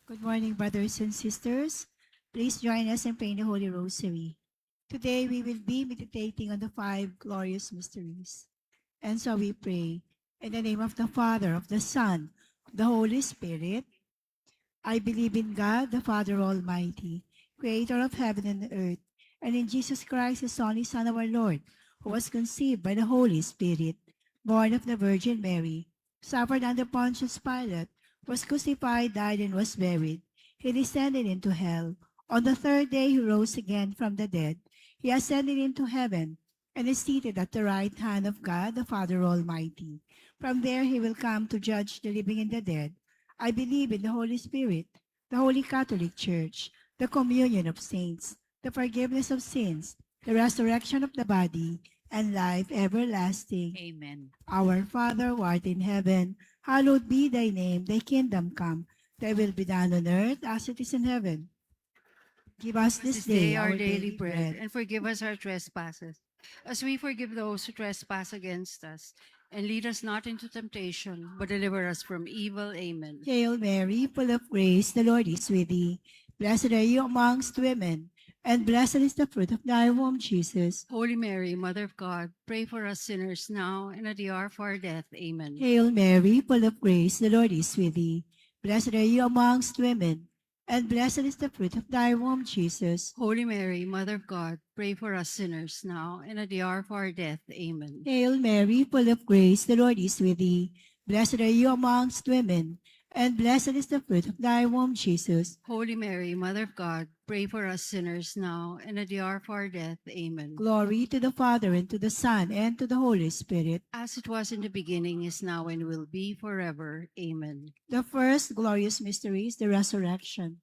Good morning, brothers and sisters. Please join us in praying the Holy Rosary. Today we will be meditating on the five glorious mysteries. And so we pray, in the name of the Father, of the Son, of the Holy Spirit. I believe in God, the Father Almighty, creator of heaven and earth, and in Jesus Christ, his only Son, our Lord, who was conceived by the Holy Spirit, born of the Virgin Mary, suffered under Pontius Pilate, was crucified, died, and was buried. He descended into hell. On the third day he rose again from the dead. He ascended into heaven, and is seated at the right hand of God, the Father Almighty. From there he will come to judge the living and the dead. I believe in the Holy Spirit, the Holy Catholic Church, the communion of saints, the forgiveness of sins, the resurrection of the body, and life everlasting. Amen. Our Father, who art in heaven, hallowed be thy name. Thy kingdom come. Thy will be done on earth as it is in heaven. Give us This this day day our our daily daily bread, bread. and forgive us our trespasses, as we forgive those who trespass against us. And lead us not into temptation, but deliver us from evil. Amen. Hail Mary, full of grace, the Lord is with thee. Blessed are you amongst women, and blessed is the fruit of thy womb, Jesus. Holy Mary, Mother of God, pray for us sinners now and at the hour of our death. Amen. Hail Mary, full of grace, the Lord is with thee. Blessed are you amongst women, and blessed is the fruit of thy womb, Jesus. Holy Mary, Mother of God, pray for us sinners now and at the hour of our death. Amen. Hail Mary, full of grace, the Lord is with thee. Blessed are you amongst women, and blessed is the fruit of thy womb, Jesus. Holy Mary, Mother of God, pray for us sinners now and at the hour of our death. Amen. Glory to the Father, and to the Son, and to the Holy Spirit. As it was in the beginning, is now, and will be forever. Amen. The first glorious mystery is the resurrection.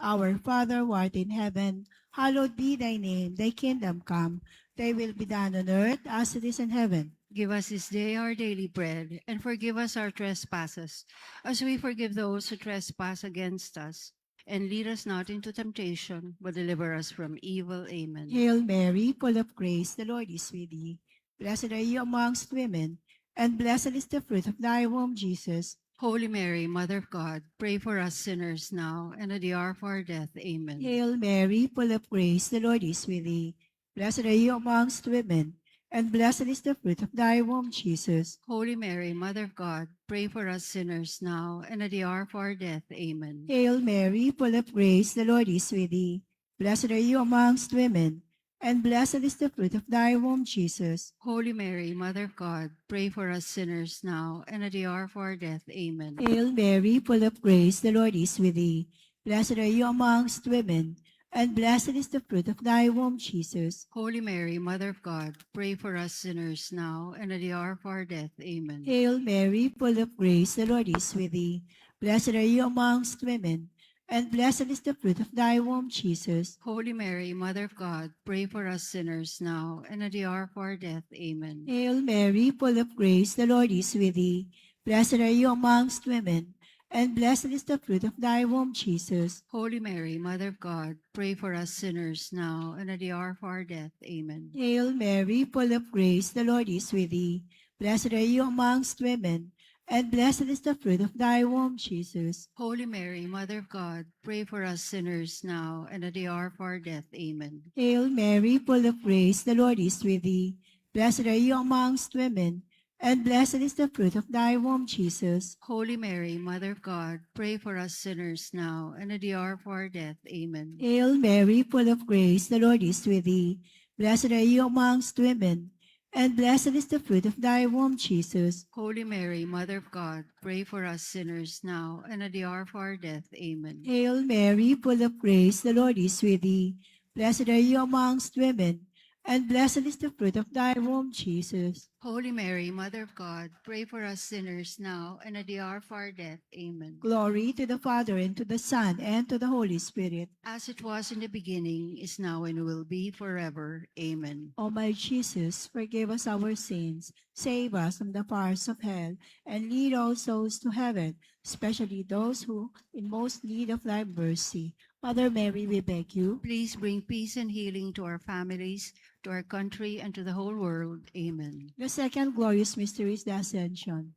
Our Father, who art in heaven, hallowed be thy name. Thy kingdom come. Thy will be done on earth as it is in heaven. Give us this day our daily bread, and forgive us our trespasses, as we forgive those who trespass against us. And lead us not into temptation, but deliver us from evil. Amen. Hail Mary, full of grace, the Lord is with thee. Blessed are you amongst women, and blessed is the fruit of thy womb, Jesus. Holy Mary, Mother of God, pray for us sinners now and at the hour of our death. Amen. Hail Mary, full of grace, the Lord is with thee. Blessed are you amongst women, and blessed is the fruit of thy womb, Jesus. Holy Mary, Mother of God, pray for us sinners now and at the hour of our death. Amen. Hail Mary, full of grace, the Lord is with thee. Blessed are you amongst women, and blessed is the fruit of thy womb, Jesus. Holy Mary, Mother of God, pray for us sinners now and at the hour of our death. Amen. Hail Mary, full of grace, the Lord is with thee. Blessed are you amongst women, and blessed is the fruit of thy womb, Jesus. Holy Mary, Mother of God, pray for us sinners now and at the hour of our death. Amen. Hail Mary, full of grace, the Lord is with thee. Blessed are you amongst women, and blessed is the fruit of thy womb, Jesus. Holy Mary, Mother of God, pray for us sinners now and at the hour of our death. Amen. Hail Mary, full of grace, the Lord is with thee. Blessed are you amongst women, and blessed is the fruit of thy womb, Jesus. Holy Mary, Mother of God, pray for us sinners now and at the hour of our death. Amen. Hail Mary, full of grace, the Lord is with thee. Blessed are you amongst women, and blessed is the fruit of thy womb, Jesus. Holy Mary, Mother of God, pray for us sinners now and at the hour of our death. Amen. Hail Mary, full of grace, the Lord is with thee. Blessed are you amongst women, and blessed is the fruit of thy womb, Jesus. Holy Mary, Mother of God, pray for us sinners now and at the hour of our death. Amen. Hail Mary, full of grace, the Lord is with thee. Blessed are you amongst women, and blessed is the fruit of thy womb, Jesus. Holy Mary, Mother of God, pray for us sinners now and at the hour of our death. Amen. Hail Mary, full of grace, the Lord is with thee. Blessed are you amongst women, and blessed is the fruit of thy womb, Jesus. Holy Mary, Mother of God, pray for us sinners now and at the hour of our death. Amen. Glory to the Father, and to the Son, and to the Holy Spirit. As it was in the beginning, is now, and will be forever. Amen. O my Jesus, forgive us our sins, save us from the fires of hell, and lead all souls to heaven, especially those who in most need of thy mercy. Mother Mary, we beg you. Please bring peace and healing to our families, to our country, and to the whole world. Amen. The second glorious mystery is the Ascension.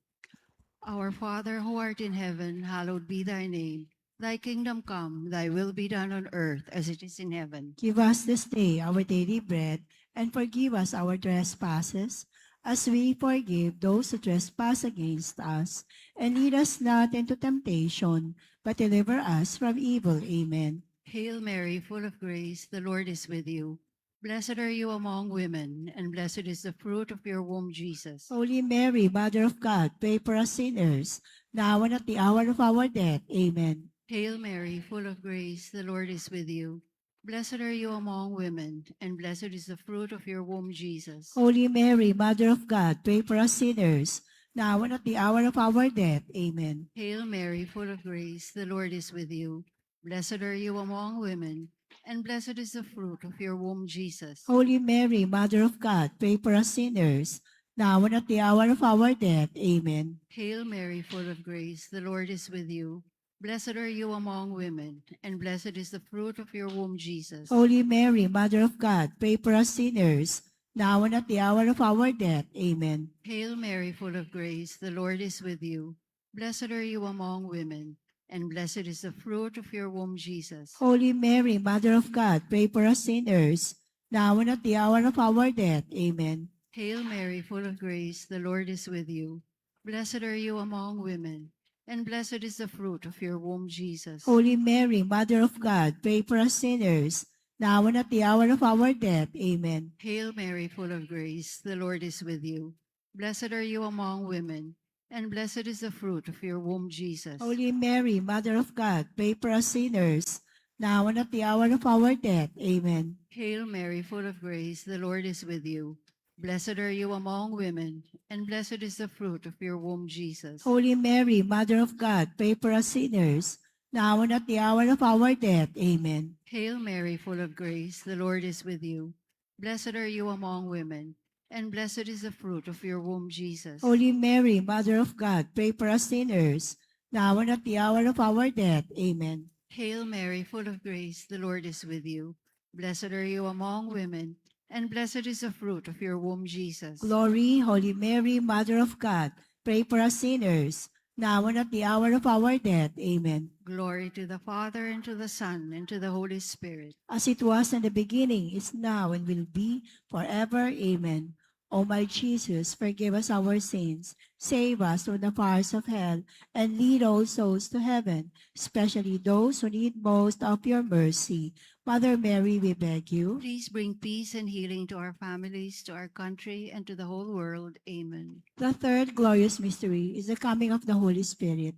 Our Father who art in heaven, hallowed be thy name. Thy kingdom come, thy will be done on earth as it is in heaven. Give us this day our daily bread, and forgive us our trespasses, as we forgive those who trespass against us. And lead us not into temptation, but deliver us from evil. Amen. Hail Mary, full of grace, the Lord is with you. Blessed are you among women, and blessed is the fruit of your womb, Jesus. Holy Mary, Mother of God, pray for us sinners, now and at the hour of our death. Amen. Hail Mary, full of grace, the Lord is with you. Blessed are you among women, and blessed is the fruit of your womb, Jesus. Holy Mary, Mother of God, pray for us sinners, now and at the hour of our death. Amen. Hail Mary, full of grace, the Lord is with you. Blessed are you among women, and blessed is the fruit of your womb, Jesus. Holy Mary, Mother of God, pray for us sinners, now and at the hour of our death. Amen. Hail Mary, full of grace, the Lord is with you. Blessed are you among women, and blessed is the fruit of your womb, Jesus. Holy Mary, Mother of God, pray for us sinners, now and at the hour of our death. Amen. Hail Mary, full of grace, the Lord is with you. Blessed are you among women, and blessed is the fruit of your womb, Jesus. Holy Mary, Mother of God, pray for us sinners, now and at the hour of our death. Amen. Hail Mary, full of grace, the Lord is with you. Blessed are you among women, and blessed is the fruit of your womb, Jesus. Holy Mary, Mother of God, pray for us sinners, now and at the hour of our death. Amen. Hail Mary, full of grace, the Lord is with you. Blessed are you among women, and blessed is the fruit of your womb, Jesus. Holy Mary, Mother of God, pray for us sinners, now and at the hour of our death. Amen. Hail Mary, full of grace, the Lord is with you. Blessed are you among women, and blessed is the fruit of your womb, Jesus. Holy Mary, Mother of God, pray for us sinners, now and at the hour of our death. Amen. Hail Mary, full of grace, the Lord is with you. Blessed are you among women, and blessed is the fruit of your womb, Jesus. Holy Mary, Mother of God, pray for us sinners, now and at the hour of our death. Amen. Hail Mary, full of grace, the Lord is with you. Blessed are you among women, and blessed is the fruit of your womb, Jesus. Glory, Holy Mary, Mother of God, pray for us sinners, now and at the hour of our death. Amen. Glory to the Father, and to the Son, and to the Holy Spirit. As it was in the beginning, is now, and will be forever. Amen. O my Jesus, forgive us our sins, save us from the fires of hell, and lead all souls to heaven, especially those who need most of your mercy. Mother Mary, we beg you. Please bring peace and healing to our families, to our country, and to the whole world. Amen. The third glorious mystery is the coming of the Holy Spirit.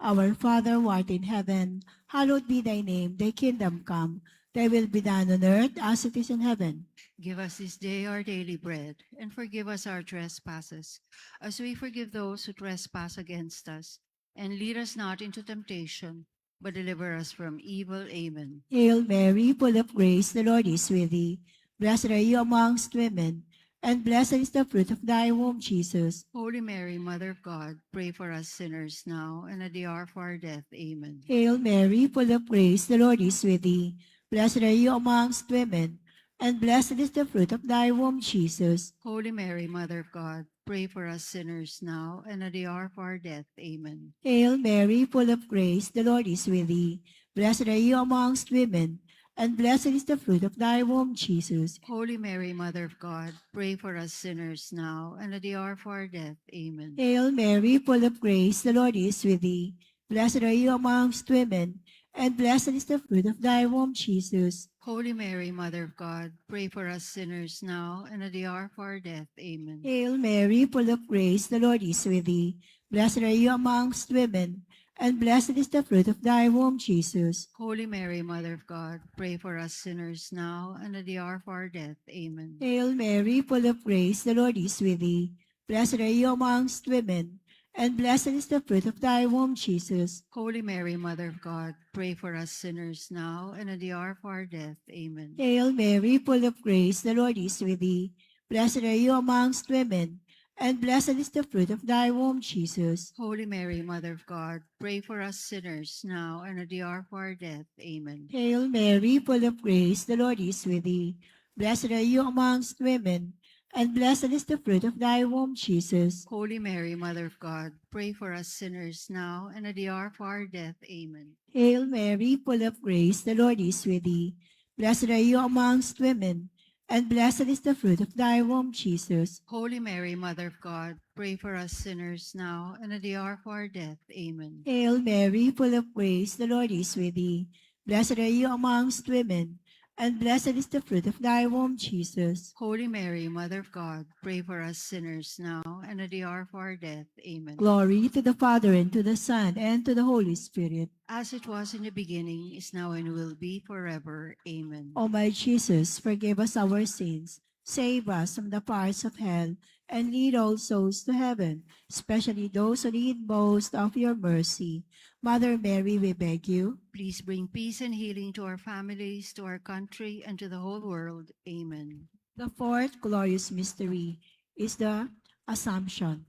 Our Father, who art in heaven, hallowed be thy name. Thy kingdom come. Thy will be done on earth as it is in heaven. Give us this day our daily bread, and forgive us our trespasses, as we forgive those who trespass against us. And lead us not into temptation, but deliver us from evil. Amen. Hail Mary, full of grace, the Lord is with thee. Blessed are you amongst women, and blessed is the fruit of thy womb, Jesus. Holy Mary, Mother of God, pray for us sinners now and at the hour of our death. Amen. Hail Mary, full of grace, the Lord is with thee. Blessed are you amongst women, and blessed is the fruit of thy womb, Jesus. Holy Mary, Mother of God, pray for us sinners now and at the hour of our death. Amen. Hail Mary, full of grace, the Lord is with thee. Blessed are you amongst women, and blessed is the fruit of thy womb, Jesus. Holy Mary, Mother of God, pray for us sinners now and at the hour of our death. Amen. Hail Mary, full of grace, the Lord is with thee. Blessed are you amongst women, and blessed is the fruit of thy womb, Jesus. Holy Mary, Mother of God, pray for us sinners now and at the hour of our death. Amen. Hail Mary, full of grace, the Lord is with thee. Blessed are you amongst women, and blessed is the fruit of thy womb, Jesus. Holy Mary, Mother of God, pray for us sinners now and at the hour of our death. Amen. Hail Mary, full of grace, the Lord is with thee. Blessed are you amongst women, and blessed is the fruit of thy womb, Jesus. Holy Mary, Mother of God, pray for us sinners now and at the hour of our death. Amen. Hail Mary, full of grace, the Lord is with thee. Blessed are you amongst women, and blessed is the fruit of thy womb, Jesus. Holy Mary, Mother of God, pray for us sinners now and at the hour of our death. Amen. Hail Mary, full of grace, the Lord is with thee. Blessed are you amongst women, and blessed is the fruit of thy womb, Jesus. Holy Mary, Mother of God, pray for us sinners now and at the hour of our death. Amen. Hail Mary, full of grace, the Lord is with thee. Blessed are you amongst women, and blessed is the fruit of thy womb, Jesus. Holy Mary, Mother of God, pray for us sinners now and at the hour of our death. Amen. Hail Mary, full of grace, the Lord is with thee. Blessed are you amongst women, and blessed is the fruit of thy womb, Jesus. Holy Mary, Mother of God, pray for us sinners now and at the hour of our death. Amen. Glory to the Father, and to the Son, and to the Holy Spirit. As it was in the beginning, is now, and will be forever. Amen. O my Jesus, forgive us our sins, save us from the fires of hell, and lead all souls to heaven, especially those who need most of your mercy. Mother Mary, we beg you. Please bring peace and healing to our families, to our country, and to the whole world. Amen. The fourth glorious mystery is the Assumption.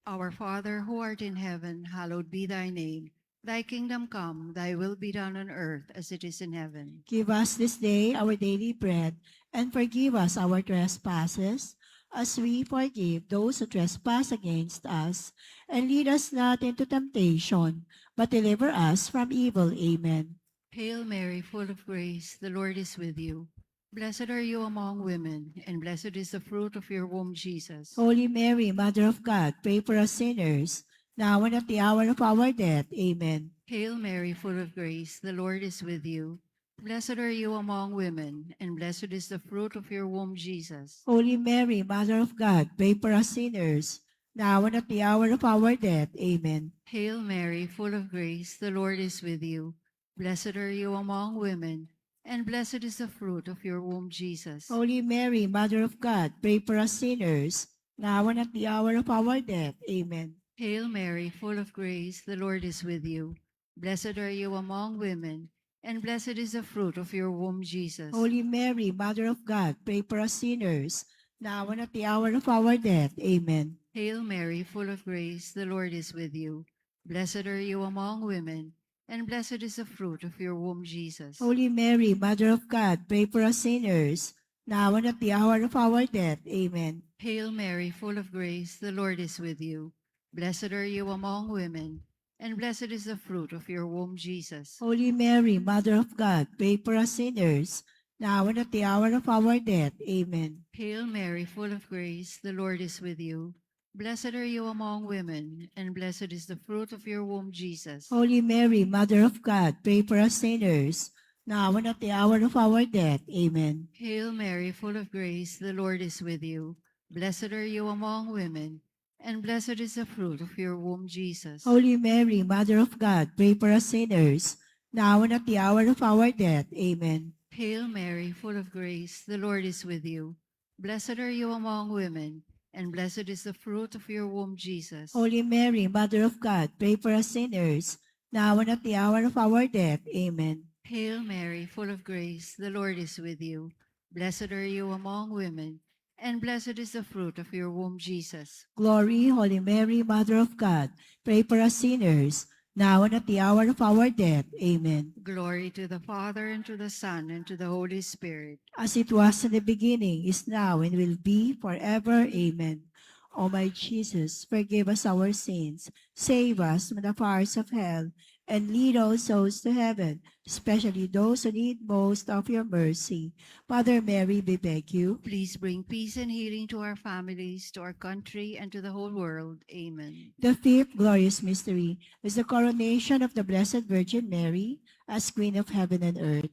Our Father, who art in heaven, hallowed be thy name. Thy kingdom come, thy will be done on earth as it is in heaven. Give us this day our daily bread, and forgive us our trespasses, as we forgive those who trespass against us. And lead us not into temptation, but deliver us from evil. Amen. Hail Mary, full of grace, the Lord is with you. Blessed are you among women, and blessed is the fruit of your womb, Jesus. Holy Mary, Mother of God, pray for us sinners, now and at the hour of our death. Amen. Hail Mary, full of grace, the Lord is with you. Blessed are you among women, and blessed is the fruit of your womb, Jesus. Holy Mary, Mother of God, pray for us sinners, now and at the hour of our death. Amen. Hail Mary, full of grace, the Lord is with you. Blessed are you among women, and blessed is the fruit of your womb, Jesus. Holy Mary, Mother of God, pray for us sinners, now and at the hour of our death. Amen. Hail Mary, full of grace, the Lord is with you. Blessed are you among women, and blessed is the fruit of your womb, Jesus. Holy Mary, Mother of God, pray for us sinners, now and at the hour of our death. Amen. Hail Mary, full of grace, the Lord is with you. Blessed are you among women, and blessed is the fruit of your womb, Jesus. Holy Mary, Mother of God, pray for us sinners, now and at the hour of our death. Amen. Hail Mary, full of grace, the Lord is with you. Blessed are you among women, and blessed is the fruit of your womb, Jesus. Holy Mary, Mother of God, pray for us sinners, now and at the hour of our death. Amen. Hail Mary, full of grace, the Lord is with you. Blessed are you among women, and blessed is the fruit of your womb, Jesus. Holy Mary, Mother of God, pray for us sinners, now and at the hour of our death. Amen. Hail Mary, full of grace, the Lord is with you. Blessed are you among women, and blessed is the fruit of your womb, Jesus. Holy Mary, Mother of God, pray for us sinners, now and at the hour of our death. Amen. Hail Mary, full of grace, the Lord is with you. Blessed are you among women, and blessed is the fruit of your womb, Jesus. Holy Mary, Mother of God, pray for us sinners, now and at the hour of our death. Amen. Hail Mary, full of grace, the Lord is with you. Blessed are you among women, and blessed is the fruit of your womb, Jesus. Glory, Holy Mary, Mother of God, pray for us sinners, now and at the hour of our death. Amen. Glory to the Father, and to the Son, and to the Holy Spirit. As it was in the beginning, is now, and will be forever. Amen. O my Jesus, forgive us our sins, save us from the fires of hell, and lead all souls to heaven, especially those who need most of your mercy. Mother Mary, we beg you. Please bring peace and healing to our families, to our country, and to the whole world. Amen. The fifth glorious mystery is the coronation of the Blessed Virgin Mary as Queen of heaven and earth.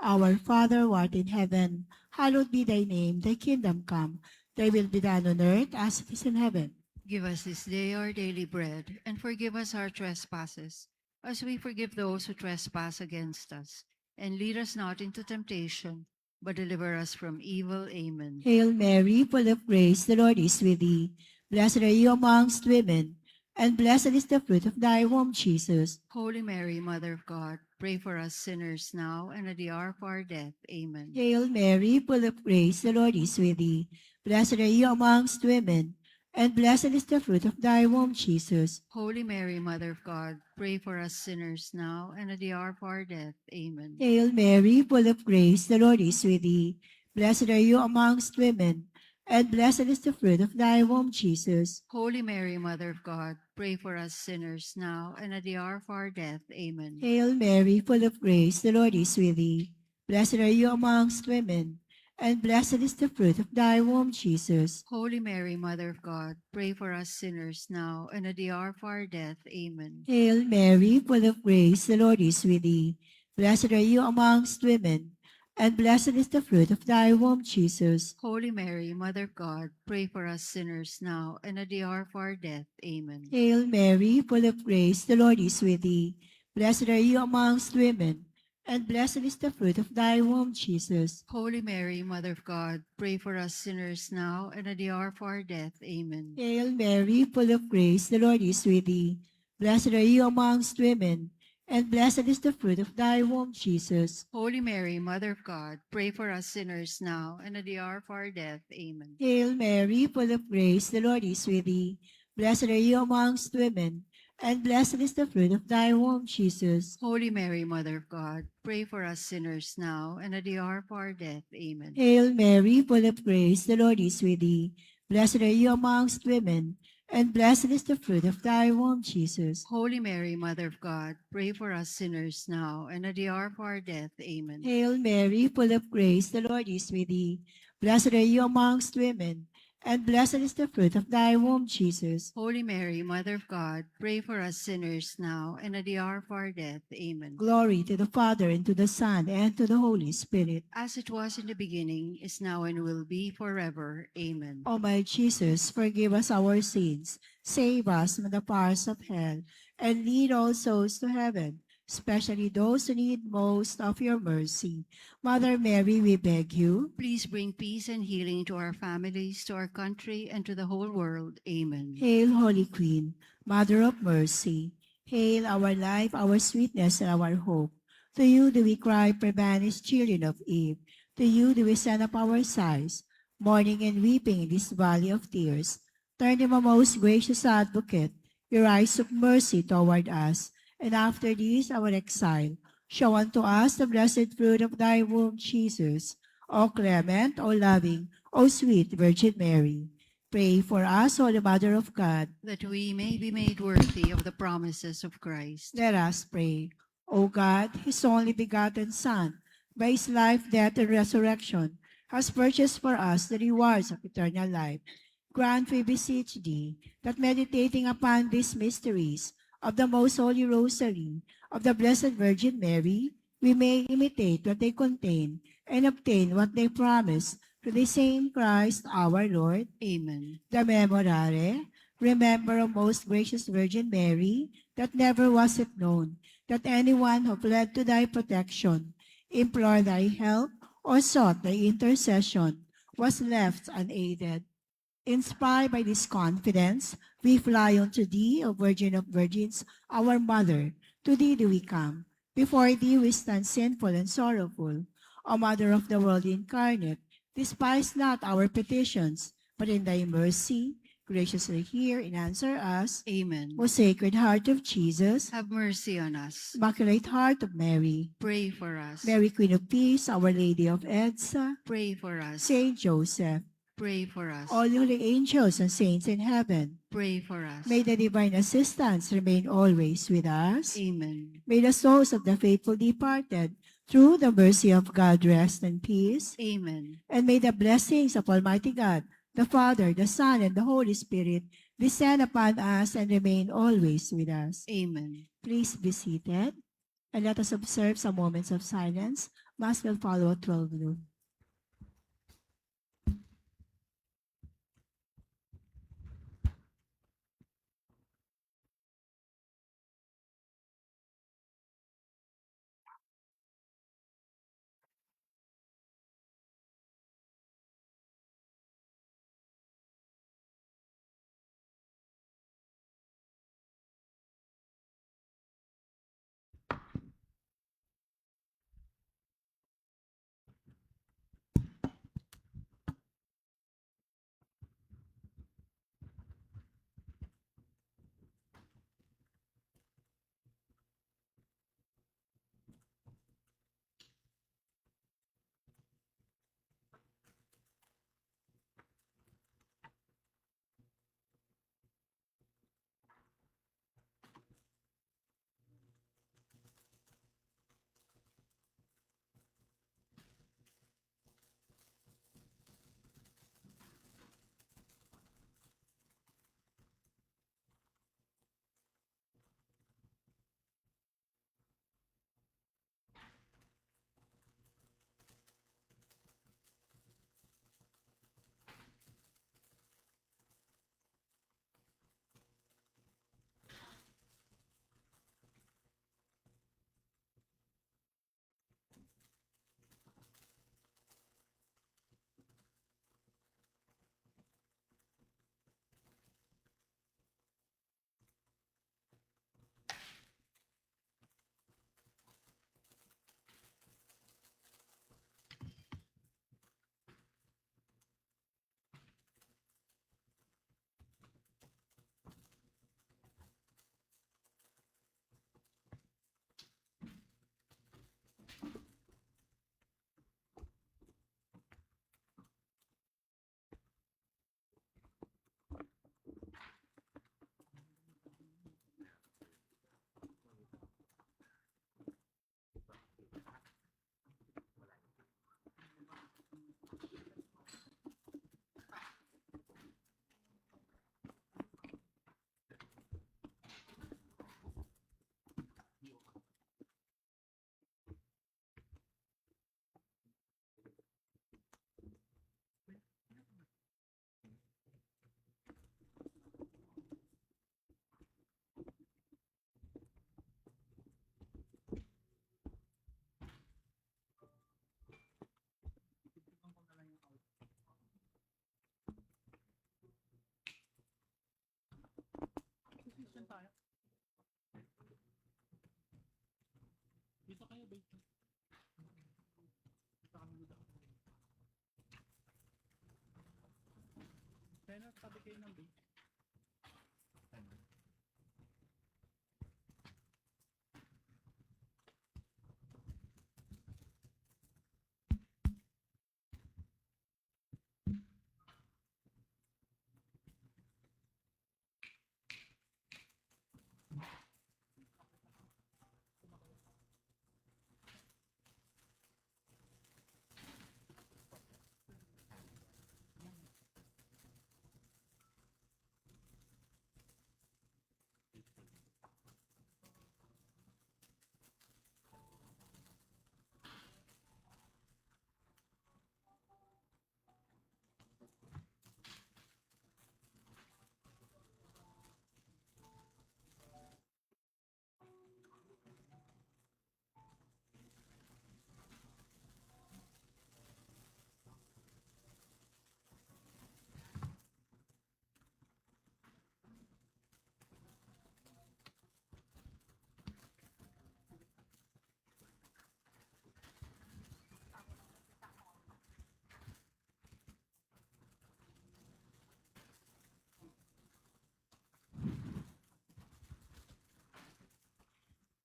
Our Father, who art in heaven, hallowed be thy name. Thy kingdom come. Thy will be done on earth as it is in heaven. Give us this day our daily bread, and forgive us our trespasses, as we forgive those who trespass against us. And lead us not into temptation, but deliver us from evil. Amen. Hail Mary, full of grace, the Lord is with thee. Blessed are you amongst women, and blessed is the fruit of thy womb, Jesus. Holy Mary, Mother of God, pray for us sinners now and at the hour of our death. Amen. Hail Mary, full of grace, the Lord is with thee. Blessed are you amongst women, and blessed is the fruit of thy womb, Jesus. Holy Mary, Mother of God, pray for us sinners now and at the hour of our death. Amen. Hail Mary, full of grace, the Lord is with thee. Blessed are you amongst women, and blessed is the fruit of thy womb, Jesus. Holy Mary, Mother of God, pray for us sinners now and at the hour of our death. Amen. Hail Mary, full of grace, the Lord is with thee. Blessed are you amongst women, and blessed is the fruit of thy womb, Jesus. Holy Mary, Mother of God, pray for us sinners now and at the hour of our death. Amen. Hail Mary, full of grace, the Lord is with thee. Blessed are you amongst women, and blessed is the fruit of thy womb, Jesus. Holy Mary, Mother of God, pray for us sinners now and at the hour of our death. Amen. Hail Mary, full of grace, the Lord is with thee. Blessed are you amongst women, and blessed is the fruit of thy womb, Jesus. Holy Mary, Mother of God, pray for us sinners now and at the hour of our death. Amen. Hail Mary, full of grace, the Lord is with thee. Blessed are you amongst women, and blessed is the fruit of thy womb, Jesus. Holy Mary, Mother of God, pray for us sinners now and at the hour of our death. Amen. Hail Mary, full of grace, the Lord is with thee. Blessed are you amongst women, and blessed is the fruit of thy womb, Jesus. Holy Mary, Mother of God, pray for us sinners now and at the hour of our death. Amen. Hail Mary, full of grace, the Lord is with thee. Blessed are you amongst women, and blessed is the fruit of thy womb, Jesus. Holy Mary, Mother of God, pray for us sinners now and at the hour of our death. Amen. Hail Mary, full of grace, the Lord is with thee. Blessed are you amongst women, and blessed is the fruit of thy womb, Jesus. Holy Mary, Mother of God, pray for us sinners now and at the hour of our death. Amen. Glory to the Father, and to the Son, and to the Holy Spirit. As it was in the beginning, is now, and will be forever. Amen. O my Jesus, forgive us our sins, save us from the powers of hell, and lead all souls to heaven, especially those who need most of your mercy. Mother Mary, we beg you. Please bring peace and healing to our families, to our country, and to the whole world. Amen. Hail, Holy Queen, Mother of Mercy. Hail our life, our sweetness, and our hope. To you do we cry, for banished children of Eve. To you do we send up our sighs, mourning and weeping in this valley of tears. Turn them, O most gracious Advocate, your eyes of mercy toward us, and after this our exile, show unto us the blessed fruit of thy womb, Jesus. O clement, O loving, O sweet Virgin Mary. Pray for us, Holy Mother of God. That we may be made worthy of the promises of Christ. Let us pray. O God, his only begotten Son, by his life, death, and resurrection, has purchased for us the rewards of eternal life. Grant, we beseech thee, that meditating upon these mysteries of the most holy rosary of the Blessed Virgin Mary, we may imitate what they contain and obtain what they promise through the same Christ our Lord. Amen. The Memorare. Remember, O most gracious Virgin Mary, that never was it known that anyone who fled to thy protection, implored thy help, or sought thy intercession was left unaided. Inspired by this confidence, we fly unto thee, O Virgin of Virgins, our Mother. To thee do we come. Before thee we stand sinful and sorrowful. O Mother of the world incarnate, despise not our petitions, but in thy mercy graciously hear and answer us. Amen. O Sacred Heart of Jesus, Have mercy on us. Immaculate Heart of Mary, Pray for us. Mary Queen of Peace, Our Lady of Edsa, Pray for us. Saint Joseph, Pray for us. all the holy angels and saints in heaven, Pray for us. may the divine assistance remain always with us. Amen. May the souls of the faithful departed, through the mercy of God, rest in peace. Amen. And may the blessings of Almighty God, the Father, the Son, and the Holy Spirit descend upon us and remain always with us. Amen. Please be seated, and let us observe some moments of silence. Mass will follow at 12 noon.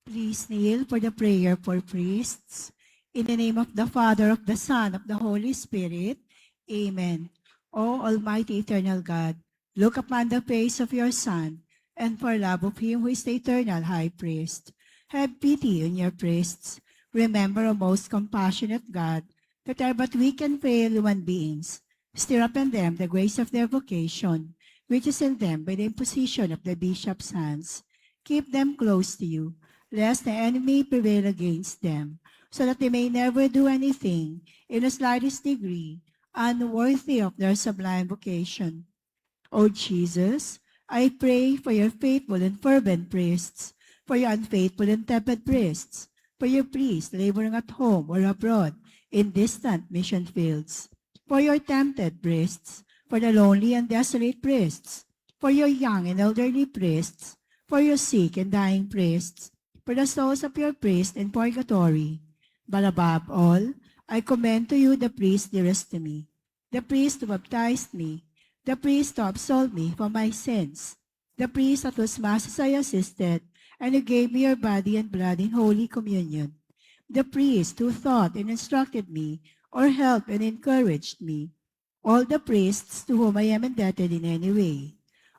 Please kneel for the prayer for priests. In the name of the Father, of the Son, of the Holy Spirit. Amen. O Almighty Eternal God, look upon the face of your Son, and for love of him who is the eternal High Priest, have pity on your priests. Remember, O most compassionate God, that they are but weak and frail human beings. Stir up in them the grace of their vocation, which is in them by the imposition of the bishop's hands. Keep them close to you, lest the enemy prevail against them, so that they may never do anything, in the slightest degree, unworthy of their sublime vocation. O Jesus, I pray for your faithful and fervent priests, for your unfaithful and tepid priests, for your priests laboring at home or abroad in distant mission fields, for your tempted priests, for the lonely and desolate priests, for your young and elderly priests, for your sick and dying priests, for the souls of your priests in purgatory. But above all, I commend to you the priest dearest to me, the priest who baptized me, the priest who absolved me from my sins, the priest at whose masses I assisted, and who gave me your body and blood in Holy Communion, the priest who taught and instructed me, or helped and encouraged me, all the priests to whom I am indebted in any way.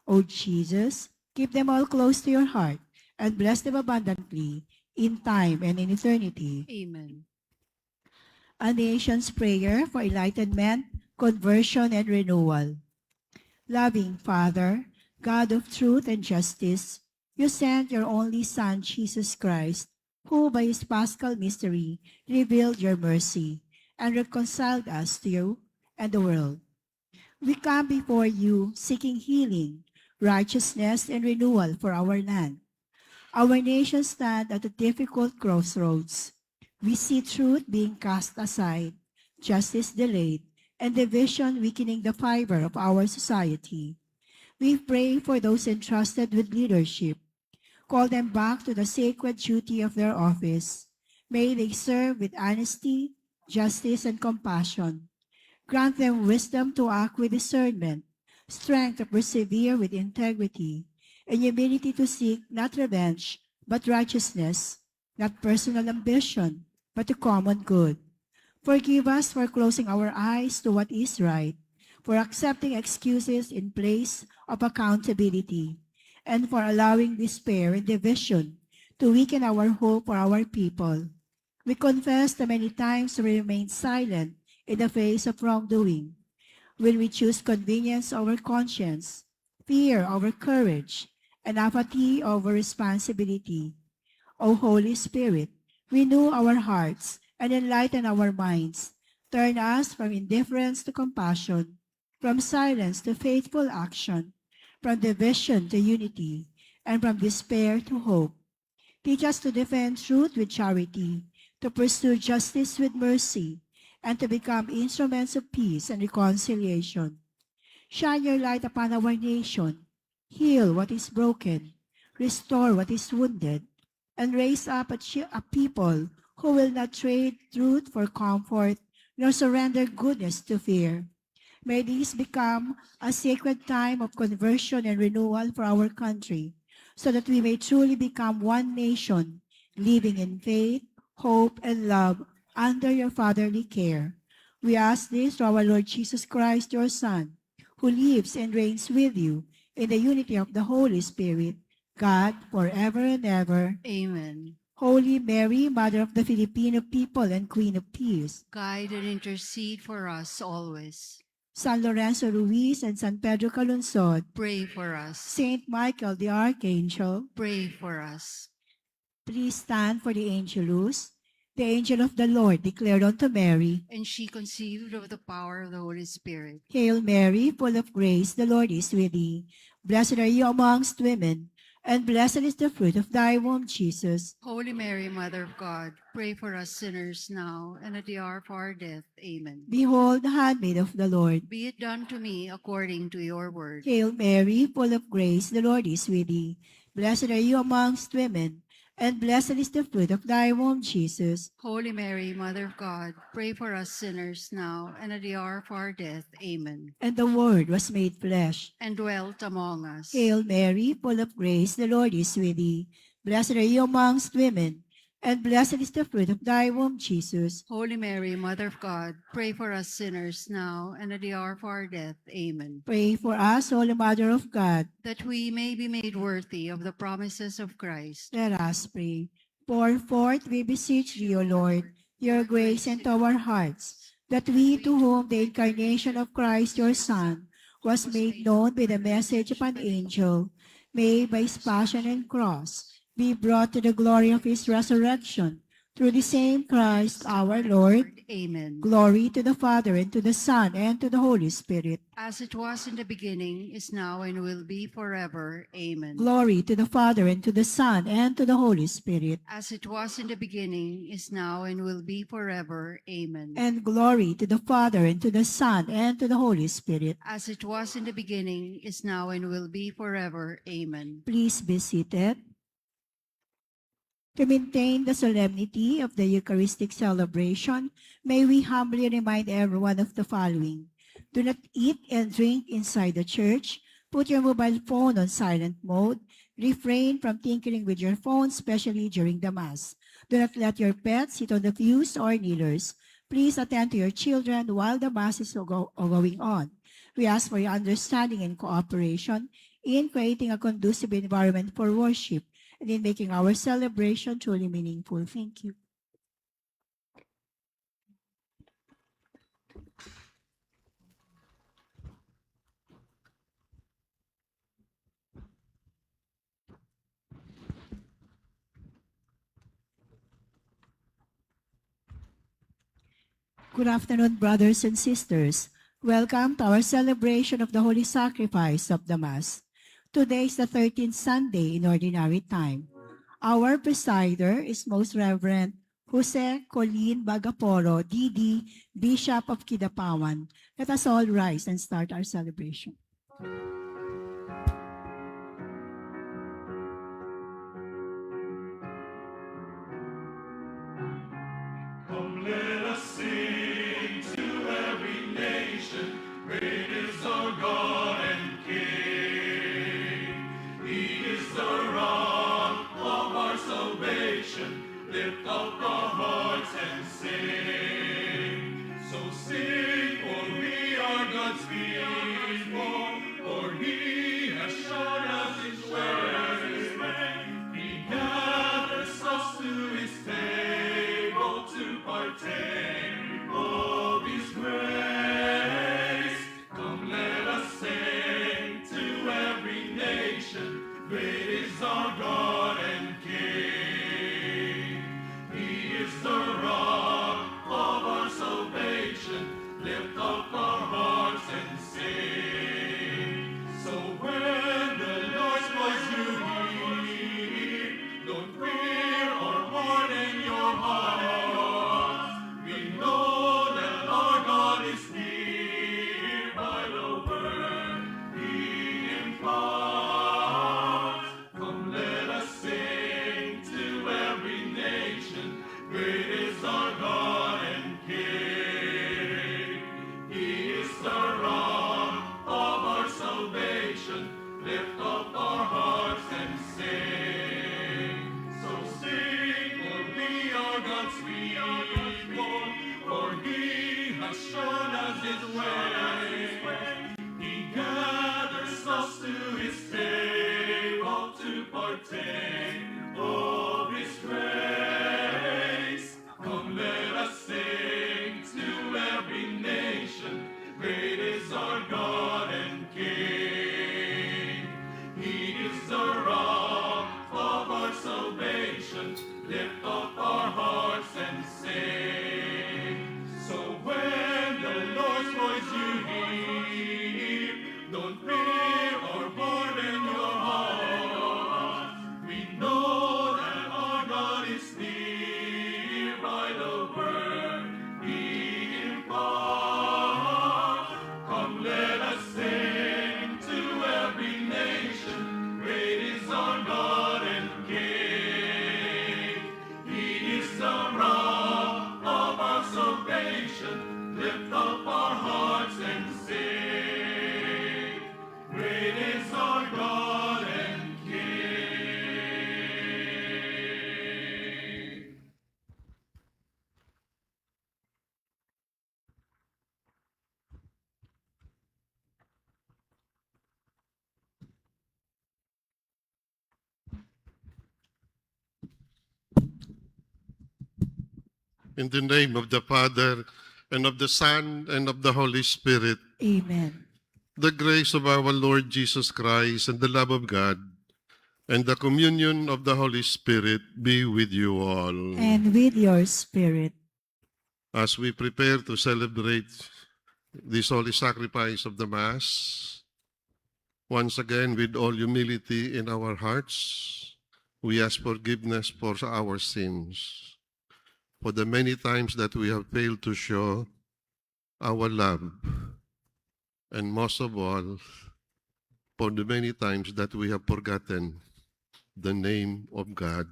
O Jesus, keep them all close to your heart, and bless them abundantly in time and in eternity. Amen. A nation's prayer for enlightenment, conversion, and renewal. Loving Father, God of truth and justice, you sent your only Son, Jesus Christ, who by his paschal mystery revealed your mercy and reconciled us to you and the world. We come before you seeking healing, righteousness, and renewal for our land. Our nation stands at a difficult crossroads. We see truth being cast aside, justice delayed, and division weakening the fiber of our society. We pray for those entrusted with leadership. Call them back to the sacred duty of their office. May they serve with honesty, justice, and compassion. Grant them wisdom to act with discernment, strength to persevere with integrity, and humility to seek not revenge, but righteousness, not personal ambition, but the common good. Forgive us for closing our eyes to what is right, for accepting excuses in place of accountability, and for allowing despair and division to weaken our hope for our people. We confess the many times we remain silent in the face of wrongdoing, when we choose convenience over conscience, fear over courage, and apathy over responsibility. O Holy Spirit, renew our hearts and enlighten our minds. Turn us from indifference to compassion, from silence to faithful action, from division to unity, and from despair to hope. Teach us to defend truth with charity, to pursue justice with mercy, and to become instruments of peace and reconciliation. Shine your light upon our nation. Heal what is broken, restore what is wounded, and raise up a people who will not trade truth for comfort, nor surrender goodness to fear. May this become a sacred time of conversion and renewal for our country, so that we may truly become one nation, living in faith, hope, and love under your fatherly care. We ask this through our Lord Jesus Christ, your Son, who lives and reigns with you in the unity of the Holy Spirit, God, forever and ever. Amen. Holy Mary, Mother of the Filipino people and Queen of Peace, Guide and intercede for us always. San Lorenzo Ruiz and San Pedro Calungsod, Pray for us. Saint Michael the Archangel, Pray for us. please stand for the Angelus. The angel of the Lord declared unto Mary, And she conceived of the power of the Holy Spirit. Hail Mary, full of grace, the Lord is with thee. Blessed are you amongst women, and blessed is the fruit of thy womb, Jesus. Holy Mary, Mother of God, pray for us sinners now and at the hour of our death. Amen. Behold the handmaid of the Lord. Be it done to me according to your word. Hail Mary, full of grace, the Lord is with thee. Blessed are you amongst women, and blessed is the fruit of thy womb, Jesus. Holy Mary, Mother of God, pray for us sinners now and at the hour of our death. Amen. And the Word was made flesh. And dwelt among us. Hail Mary, full of grace, the Lord is with thee. Blessed are you amongst women, and blessed is the fruit of thy womb, Jesus. Holy Mary, Mother of God, pray for us sinners now and at the hour of our death. Amen. Pray for us, Holy Mother of God. That we may be made worthy of the promises of Christ. Let us pray. Pour forth, we beseech thee, O Lord, your grace into our hearts, that we to whom the incarnation of Christ your Son was made known by the message of an angel, may by his passion and cross be brought to the glory of his resurrection, through the same Christ our Lord. Amen. Glory to the Father, and to the Son, and to the Holy Spirit. As it was in the beginning, is now, and will be forever. Amen. Glory to the Father, and to the Son, and to the Holy Spirit. As it was in the beginning, is now, and will be forever. Amen. And glory to the Father, and to the Son, and to the Holy Spirit. As it was in the beginning, is now, and will be forever. Amen. Please be seated. To maintain the solemnity of the Eucharistic celebration, may we humbly remind everyone of the following. Do not eat and drink inside the church. Put your mobile phone on silent mode. Refrain from tinkering with your phone, especially during the Mass. Do not let your pets sit on the pews or kneelers. Please attend to your children while the Mass is going on. We ask for your understanding and cooperation in creating a conducive environment for worship and in making our celebration truly meaningful. Thank you. Good afternoon, brothers and sisters. Welcome to our celebration of the Holy Sacrifice of the Mass. Today is the 13th Sunday in Ordinary Time. Our presider is Most Reverend Jose Colin Bagaporo, DD, Bishop of Kidapawan. Let us all rise and start our celebration. Come, let us sing to every nation. Great is our God and King. He is the rock of our salvation. Lift up our hearts and sing. So sing, for we are God's people, for He has shown us His way. He gathers us to His table to partake of His grace. Come, let us sing to every nation. Great is our God and King. He is the rock of our salvation. Lift evil, for he has shown us his way. He gathers us to his table to partake of his grace. Come, let us sing to every nation, great is our God and King. He is the rock of our salvation. Lift up our hearts and sing. So when the Lord's voice you hear, don't fear or harden your heart. We know that our God is near by the word we impart. Come, let us sing to every nation, great is our God and King. He is the rock of our salvation. Lift up our hearts and sing. Great is our God and King. In the name of the Father, and of the Son, and of the Holy Spirit, Amen. the grace of our Lord Jesus Christ, and the love of God, and the communion of the Holy Spirit be with you all. And with your spirit. As we prepare to celebrate this holy sacrifice of the Mass, once again, with all humility in our hearts, we ask forgiveness for our sins, for the many times that we have failed to show our love, and most of all, for the many times that we have forgotten the name of God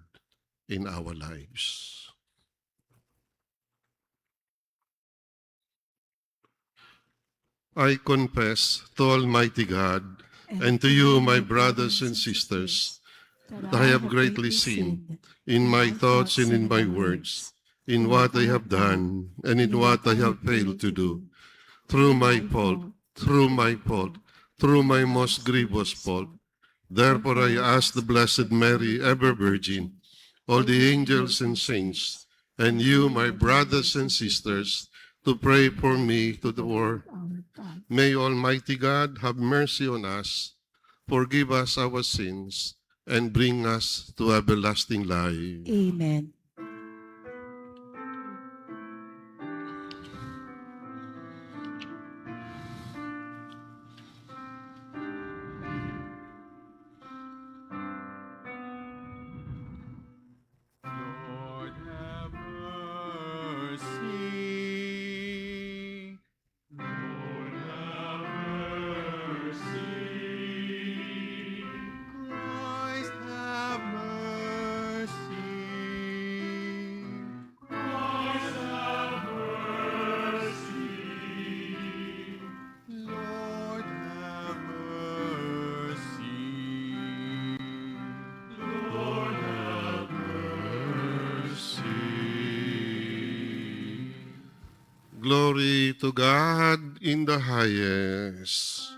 in our lives. I confess to Almighty God and to you, my brothers and sisters, that I have greatly sinned in my thoughts and in my words, in what I have done and in what I have failed to do, through my fault, through my most grievous fault. Therefore I ask the Blessed Mary, ever Virgin, all the angels and saints, and you, my brothers and sisters, to pray for me to the Lord. May Almighty God have mercy on us, forgive us our sins, and bring us to everlasting life. Amen. Lord, have mercy. Lord, have mercy. Christ, have mercy. Christ, have mercy. Lord, have mercy. Lord, have mercy. Glory to God in the highest.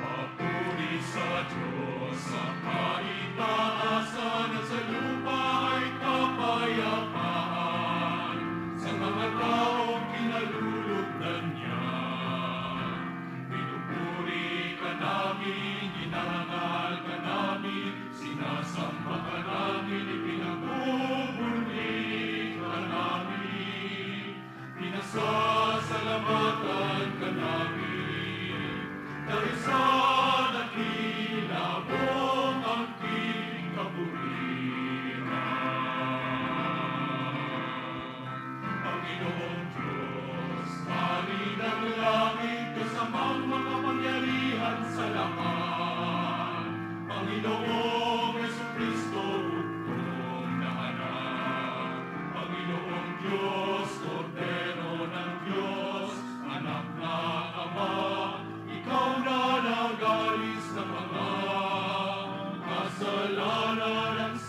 Papuri sa Diyos sa kaitaasan at sa lupa ay kapayapaan sa mga taong kinalulugdan niya. Pinupuri ka namin, hinahangal ka namin, sinasamba ka namin, ipinagbubuli ka namin. Pinasal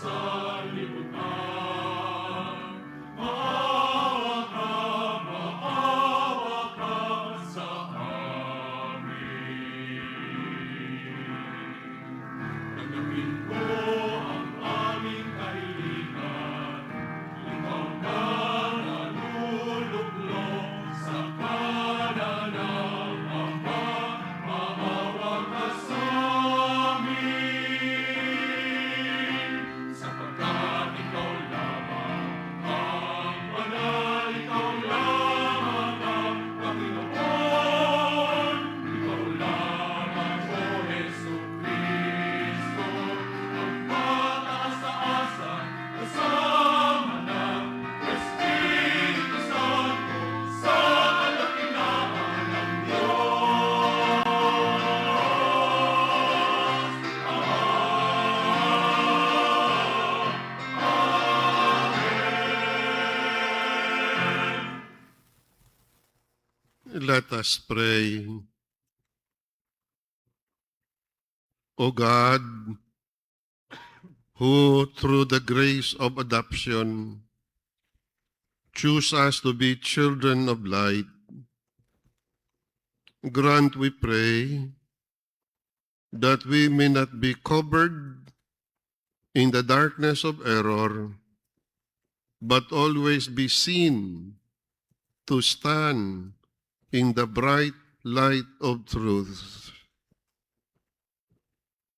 sa libutan. Maawa ka sa amin. Tanggapin ko ang aming kahilingan. Ikaw na naluluklok sa kanan ng Ama. Maawa ka sa amin. Sapagkat ikaw lamang ang banal, ikaw lamang ang Panginoon. Ikaw lamang, O Jesucristo, ang mataas-taasan kasama ng Espiritu Santo sa kadakilaan ng Diyos. Let us pray. O God, who through the grace of adoption choose us to be children of light, grant, we pray, that we may not be covered in the darkness of error, but always be seen to stand in the bright light of truth.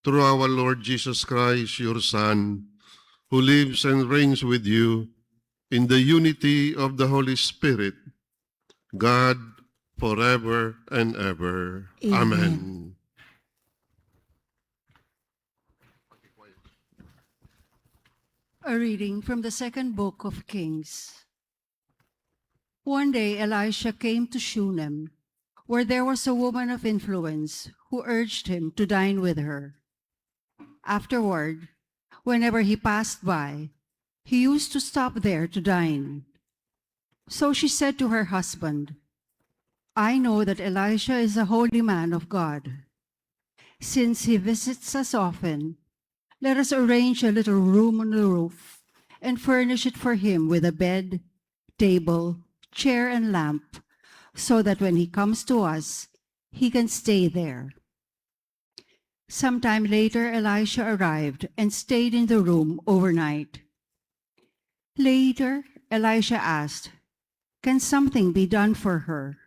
Through our Lord Jesus Christ, your Son, who lives and reigns with you in the unity of the Holy Spirit, God, forever and ever. Amen. Amen. A reading from the second book of Kings. One day Elisha came to Shunem, where there was a woman of influence who urged him to dine with her. Afterward, whenever he passed by, he used to stop there to dine. So she said to her husband, "I know that Elisha is a holy man of God. Since he visits us often, let us arrange a little room on the roof and furnish it for him with a bed, table, chair, and lamp, so that when he comes to us, he can stay there." Sometime later, Elisha arrived and stayed in the room overnight. Later, Elisha asked, "Can something be done for her?"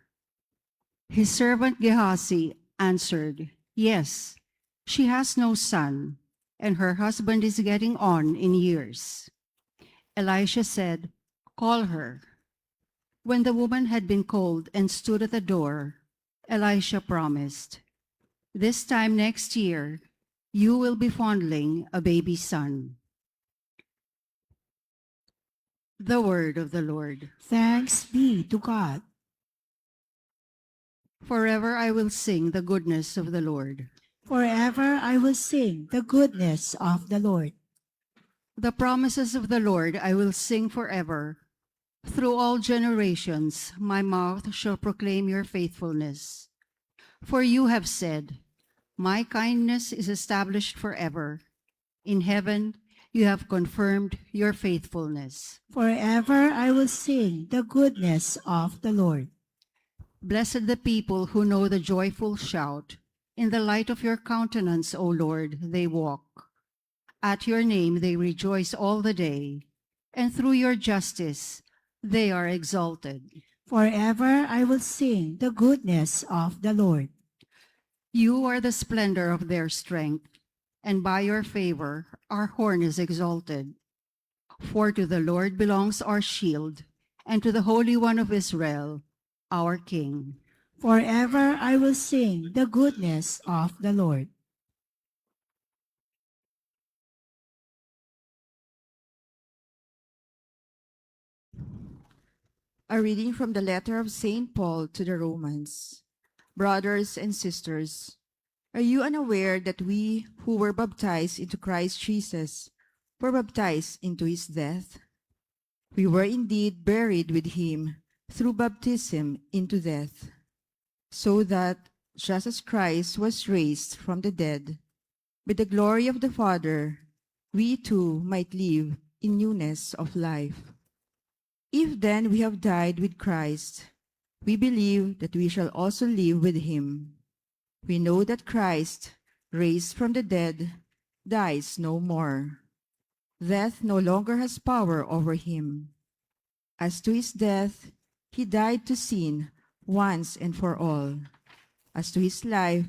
His servant Gehazi answered, "Yes, she has no son, and her husband is getting on in years." Elisha said, "Call her." When the woman had been called and stood at the door, Elisha promised, "This time next year, you will be fondling a baby son." The word of the Lord. Thanks be to God. Forever I will sing the goodness of the Lord. Forever I will sing the goodness of the Lord. The promises of the Lord I will sing forever. Through all generations, my mouth shall proclaim your faithfulness. For you have said, "My kindness is established forever." In heaven, you have confirmed your faithfulness. Forever I will sing the goodness of the Lord. Blessed the people who know the joyful shout. In the light of your countenance, O Lord, they walk. At your name they rejoice all the day, and through your justice they are exalted. Forever I will sing the goodness of the Lord. You are the splendor of their strength, and by your favor our horn is exalted. For to the Lord belongs our shield, and to the Holy One of Israel, our King. Forever I will sing the goodness of the Lord. A reading from the letter of St. Paul to the Romans. Brothers and sisters, are you unaware that we who were baptized into Christ Jesus were baptized into his death? We were indeed buried with him through baptism into death, so that, just as Christ was raised from the dead by the glory of the Father, we too might live in newness of life. If then we have died with Christ, we believe that we shall also live with him. We know that Christ, raised from the dead, dies no more. Death no longer has power over him. As to his death, he died to sin once and for all. As to his life,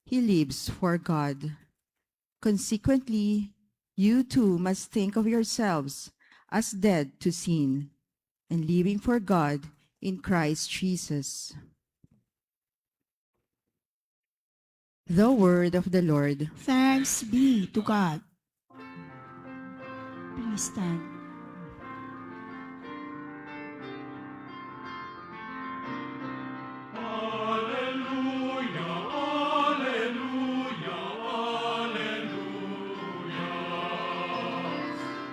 he lives for God. Consequently, you too must think of yourselves as dead to sin and living for God in Christ Jesus. The word of the Lord. Thanks be to God. Please stand. Alleluia, alleluia, alleluia.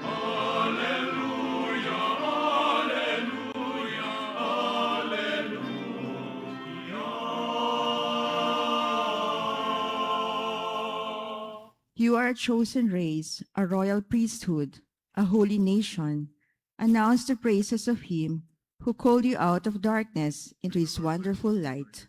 Alleluia, alleluia, alleluia. You are a chosen race, a royal priesthood, a holy nation. Announce the praises of him who called you out of darkness into his wonderful light.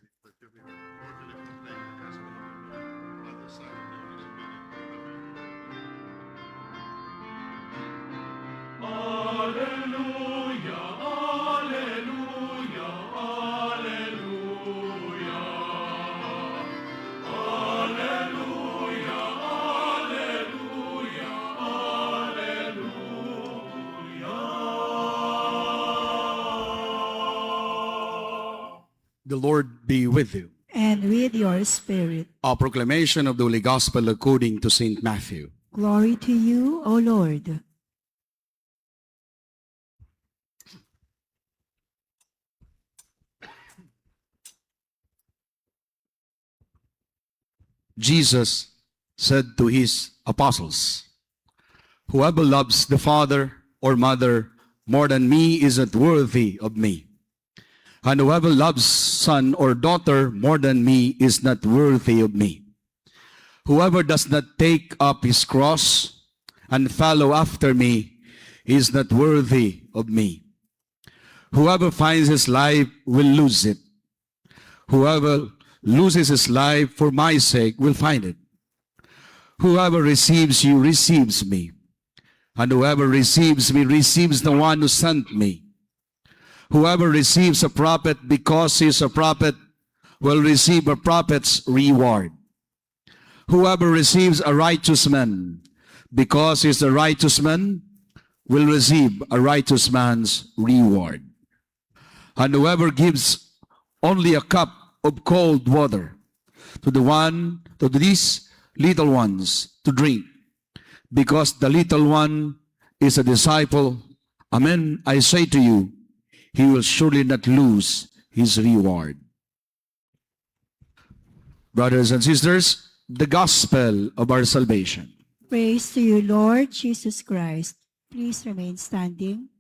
Alleluia, alleluia, alleluia. Alleluia, alleluia, alleluia. The Lord be with you. And with your spirit. A proclamation of the Holy Gospel according to St. Matthew. Glory to you, O Lord. Jesus said to his apostles, "Whoever loves the father or mother more than me is not worthy of me. And whoever loves son or daughter more than me is not worthy of me. Whoever does not take up his cross and follow after me is not worthy of me. Whoever finds his life will lose it. Whoever loses his life for my sake will find it. Whoever receives you receives me, and whoever receives me receives the one who sent me. Whoever receives a prophet because he is a prophet will receive a prophet's reward. Whoever receives a righteous man because he is a righteous man will receive a righteous man's reward. And whoever gives only a cup of cold water to these little ones to drink, because the little one is a disciple, amen, I say to you, he will surely not lose his reward." Brothers and sisters, the gospel of our salvation. Praise to you, Lord Jesus Christ. Please remain standing.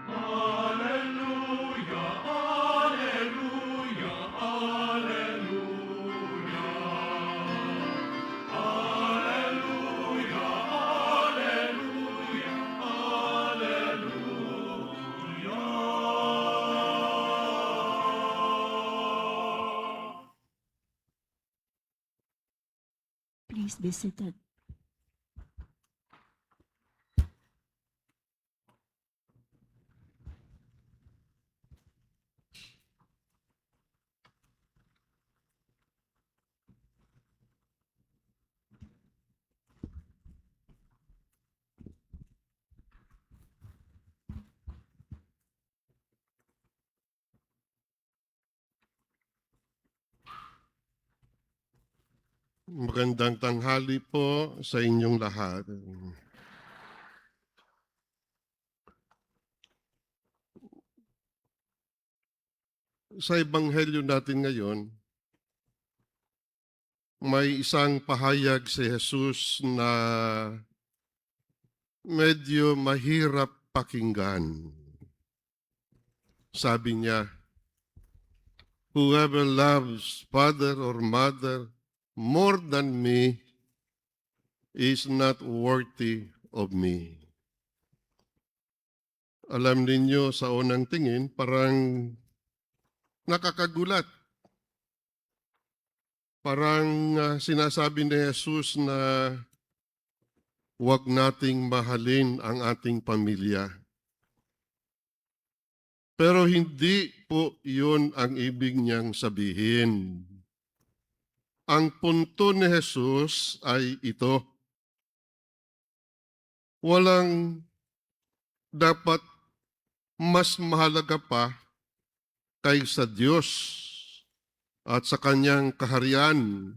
Alleluia, alleluia, alleluia. Alleluia, alleluia, alleluia. Please be seated. Magandang tanghali po sa inyong lahat. Sa ebanghelyo natin ngayon, may isang pahayag si Jesus na medyo mahirap pakinggan. Sabi niya, Whoever loves father or mother more than me is not worthy of me. Alam ninyo, sa unang tingin, parang nakakagulat. Parang sinasabi ni Jesus na huwag nating mahalin ang ating pamilya. Pero hindi po yun ang ibig niyang sabihin. Ang punto ni Jesus ay ito. Walang dapat mas mahalaga pa kaysa Diyos at sa kanyang kaharian.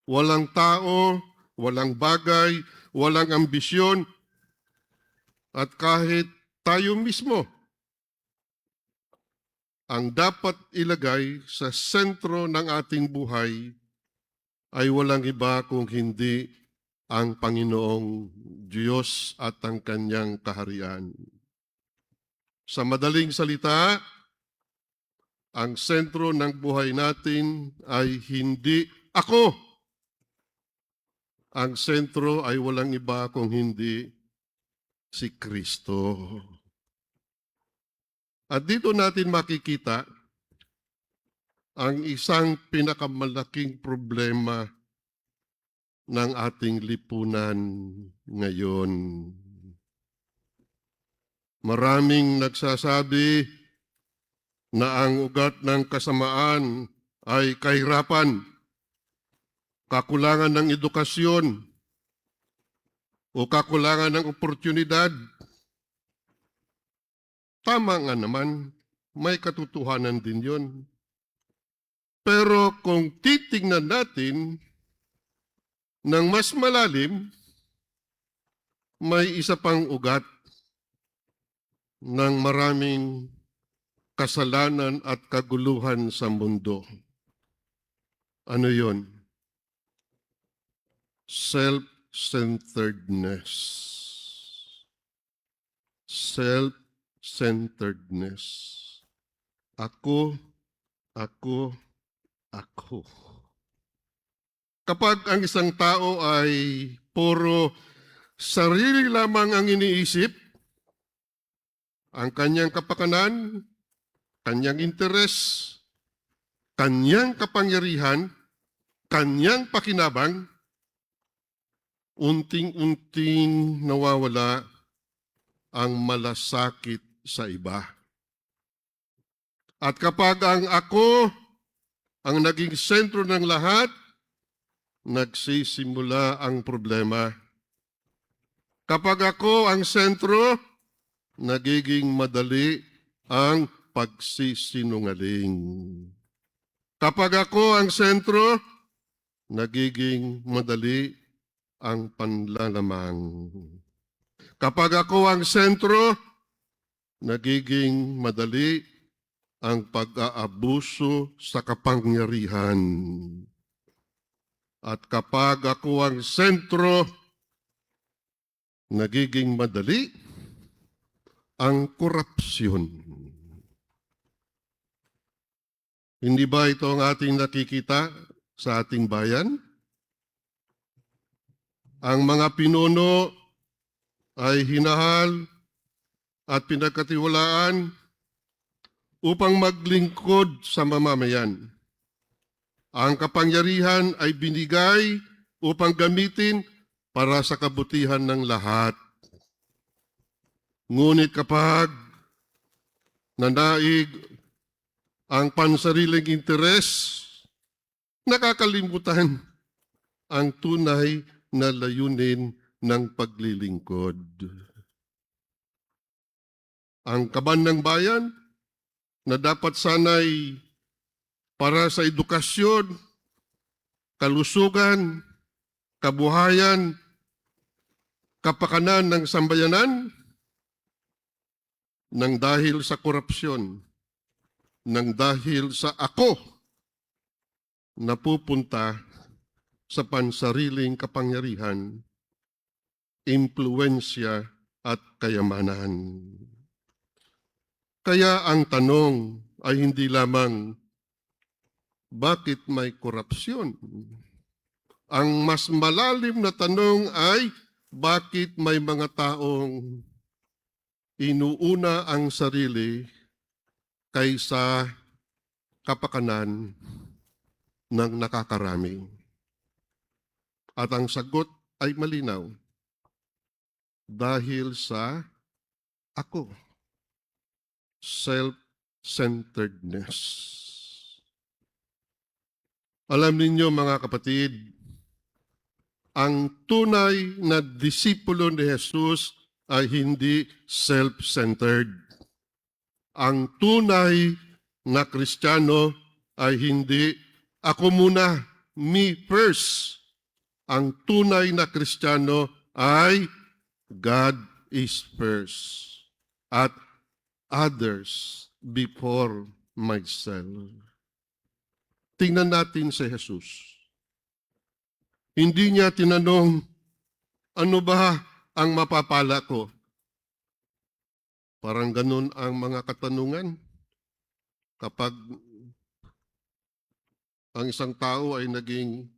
Walang tao, walang bagay, walang ambisyon, at kahit tayo mismo ang dapat ilagay sa sentro ng ating buhay ay walang iba kung hindi ang Panginoong Diyos at ang kanyang kaharian. Sa madaling salita, ang sentro ng buhay natin ay hindi ako. Ang sentro ay walang iba kung hindi si Kristo. At dito natin makikita ang isang pinakamalaking problema ng ating lipunan ngayon. Maraming nagsasabi na ang ugat ng kasamaan ay kahirapan, kakulangan ng edukasyon, o kakulangan ng oportunidad. Tama nga naman, may katotohanan din yun. Pero kung titingnan natin ng mas malalim, may isa pang ugat ng maraming kasalanan at kaguluhan sa mundo. Ano yun? Self-centeredness. Self-centeredness. Ako, ako, ako. Kapag ang isang tao ay puro sarili lamang ang iniisip, ang kanyang kapakanan, kanyang interes, kanyang kapangyarihan, kanyang pakinabang, unting-unting nawawala ang malasakit sa iba. At kapag ang ako ang naging sentro ng lahat, nagsisimula ang problema. Kapag ako ang sentro, nagiging madali ang pagsisinungaling. Kapag ako ang sentro, nagiging madali ang panlalamang. Kapag ako ang sentro, nagiging madali ang pag-aabuso sa kapangyarihan. At kapag ako ang sentro, nagiging madali ang korupsyon. Hindi ba ito ang ating nakikita sa ating bayan? Ang mga pinuno ay hinahal at pinagkatiwalaan upang maglingkod sa mamamayan. Ang kapangyarihan ay binigay upang gamitin para sa kabutihan ng lahat. Ngunit kapag nanaig ang pansariling interes, nakakalimutan ang tunay na layunin ng paglilingkod. Ang kaban ng bayan na dapat sanay para sa edukasyon, kalusugan, kabuhayan, kapakanan ng sambayanan, nang dahil sa korupsyon, nang dahil sa ako, napupunta sa pansariling kapangyarihan, impluwensya at kayamanan. Kaya ang tanong ay hindi lamang bakit may korupsyon? Ang mas malalim na tanong ay, bakit may mga taong inuuna ang sarili kaysa kapakanan ng nakakarami? At ang sagot ay malinaw. Dahil sa ako. Self-centeredness. Alam ninyo mga kapatid, ang tunay na disipulo ni Jesus ay hindi self-centered. Ang tunay na Kristiyano ay hindi ako muna, me first. Ang tunay na Kristiyano ay God is first at others before myself. Tingnan natin si Jesus. Hindi niya tinanong, ano ba ang mapapala ko? Parang ganun ang mga katanungan. Kapag ang isang tao ay naging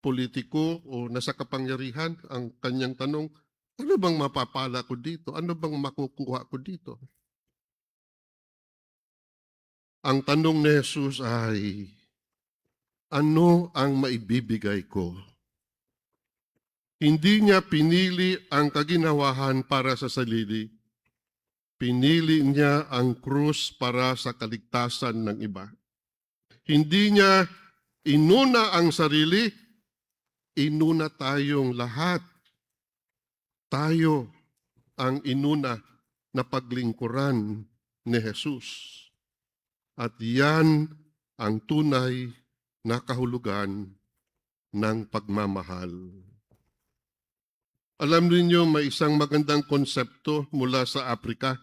politiko o nasa kapangyarihan, ang kanyang tanong, ano bang mapapala ko dito? Ano bang makukuha ko dito? Ang tanong ni Jesus ay, ano ang maibibigay ko? Hindi niya pinili ang kaginawahan para sa sarili. Pinili niya ang krus para sa kaligtasan ng iba. Hindi niya inuna ang sarili, inuna tayong lahat. Tayo ang inuna na paglingkuran ni Jesus. At yan ang tunay na kahulugan ng pagmamahal. Alam niyo may isang magandang konsepto mula sa Afrika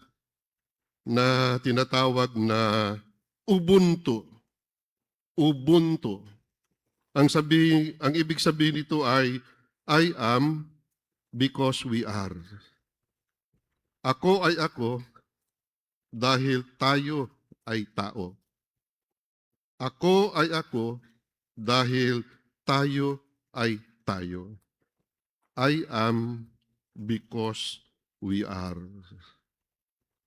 na tinatawag na Ubuntu. Ubuntu. Ang ibig sabihin nito ay I am because we are. Ako ay ako dahil tayo ay tao. Ako ay ako dahil tayo ay tayo. I am because we are.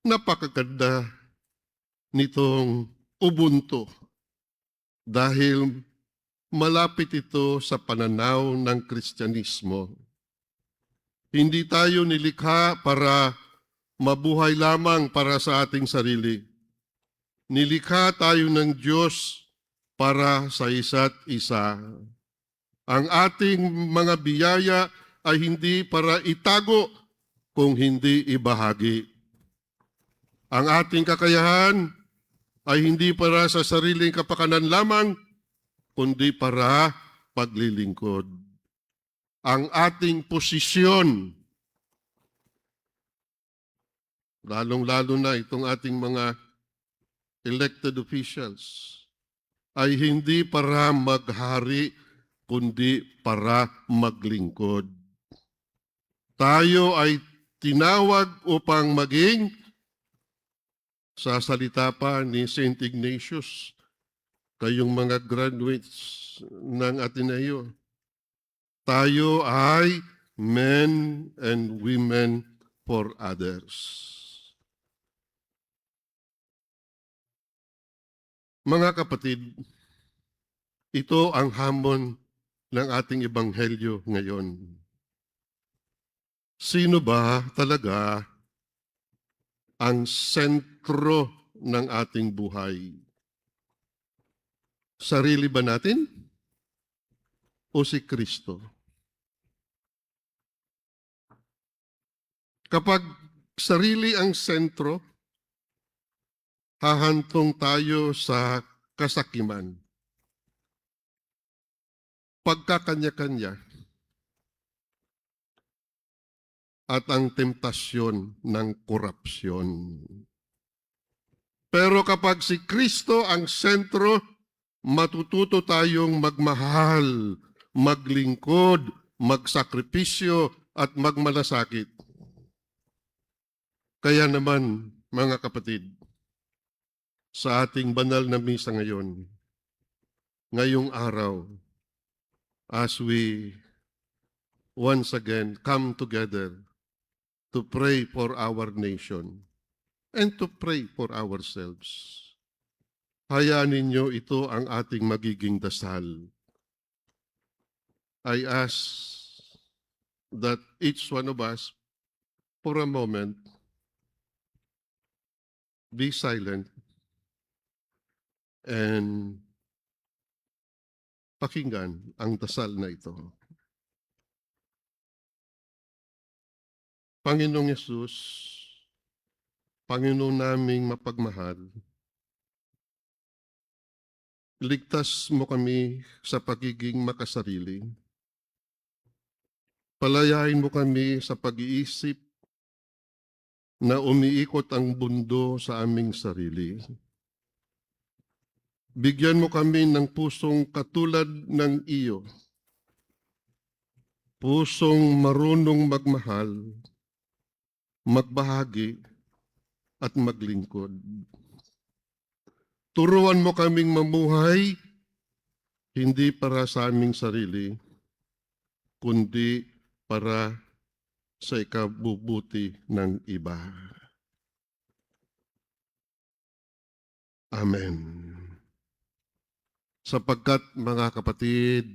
Napakaganda nitong Ubuntu dahil malapit ito sa pananaw ng Kristyanismo. Hindi tayo nilikha para mabuhay lamang para sa ating sarili. Nilikha tayo ng Diyos para sa isa't isa. Ang ating mga biyaya ay hindi para itago kung hindi ibahagi. Ang ating kakayahan ay hindi para sa sariling kapakanan lamang, kundi para paglilingkod. Ang ating posisyon, lalong-lalo na itong ating mga elected officials, ay hindi para maghari, kundi para maglingkod. Tayo ay tinawag upang maging, sa salita pa ni St. Ignatius, kayong mga graduates ng Ateneo, tayo ay men and women for others. Mga kapatid, ito ang hamon ng ating ebanghelyo ngayon. Sino ba talaga ang sentro ng ating buhay? Sarili ba natin? O si Kristo? Kapag sarili ang sentro, hahantong tayo sa kasakiman, pagkakanya-kanya, at ang temptasyon ng korupsyon. Pero kapag si Kristo ang sentro, matututo tayong magmahal, maglingkod, magsakripisyo, at magmalasakit. Kaya naman, mga kapatid, sa ating banal na misa ngayon, ngayong araw as we once again come together to pray for our nation and to pray for ourselves. Hayaan ninyo ito ang ating magiging dasal. I ask that each one of us, for a moment, be silent and pakinggan ang dasal na ito. Panginoong Yesus, Panginoon naming mapagmahal, ligtas mo kami sa pagiging makasarili. Palayain mo kami sa pag-iisip na umiikot ang mundo sa aming sarili. Bigyan mo kami ng pusong katulad ng iyo. Pusong marunong magmahal, magbahagi, at maglingkod. Turuan mo kaming mamuhay, hindi para sa aming sarili, kundi para sa ikabubuti ng iba. Amen. Sapagkat mga kapatid,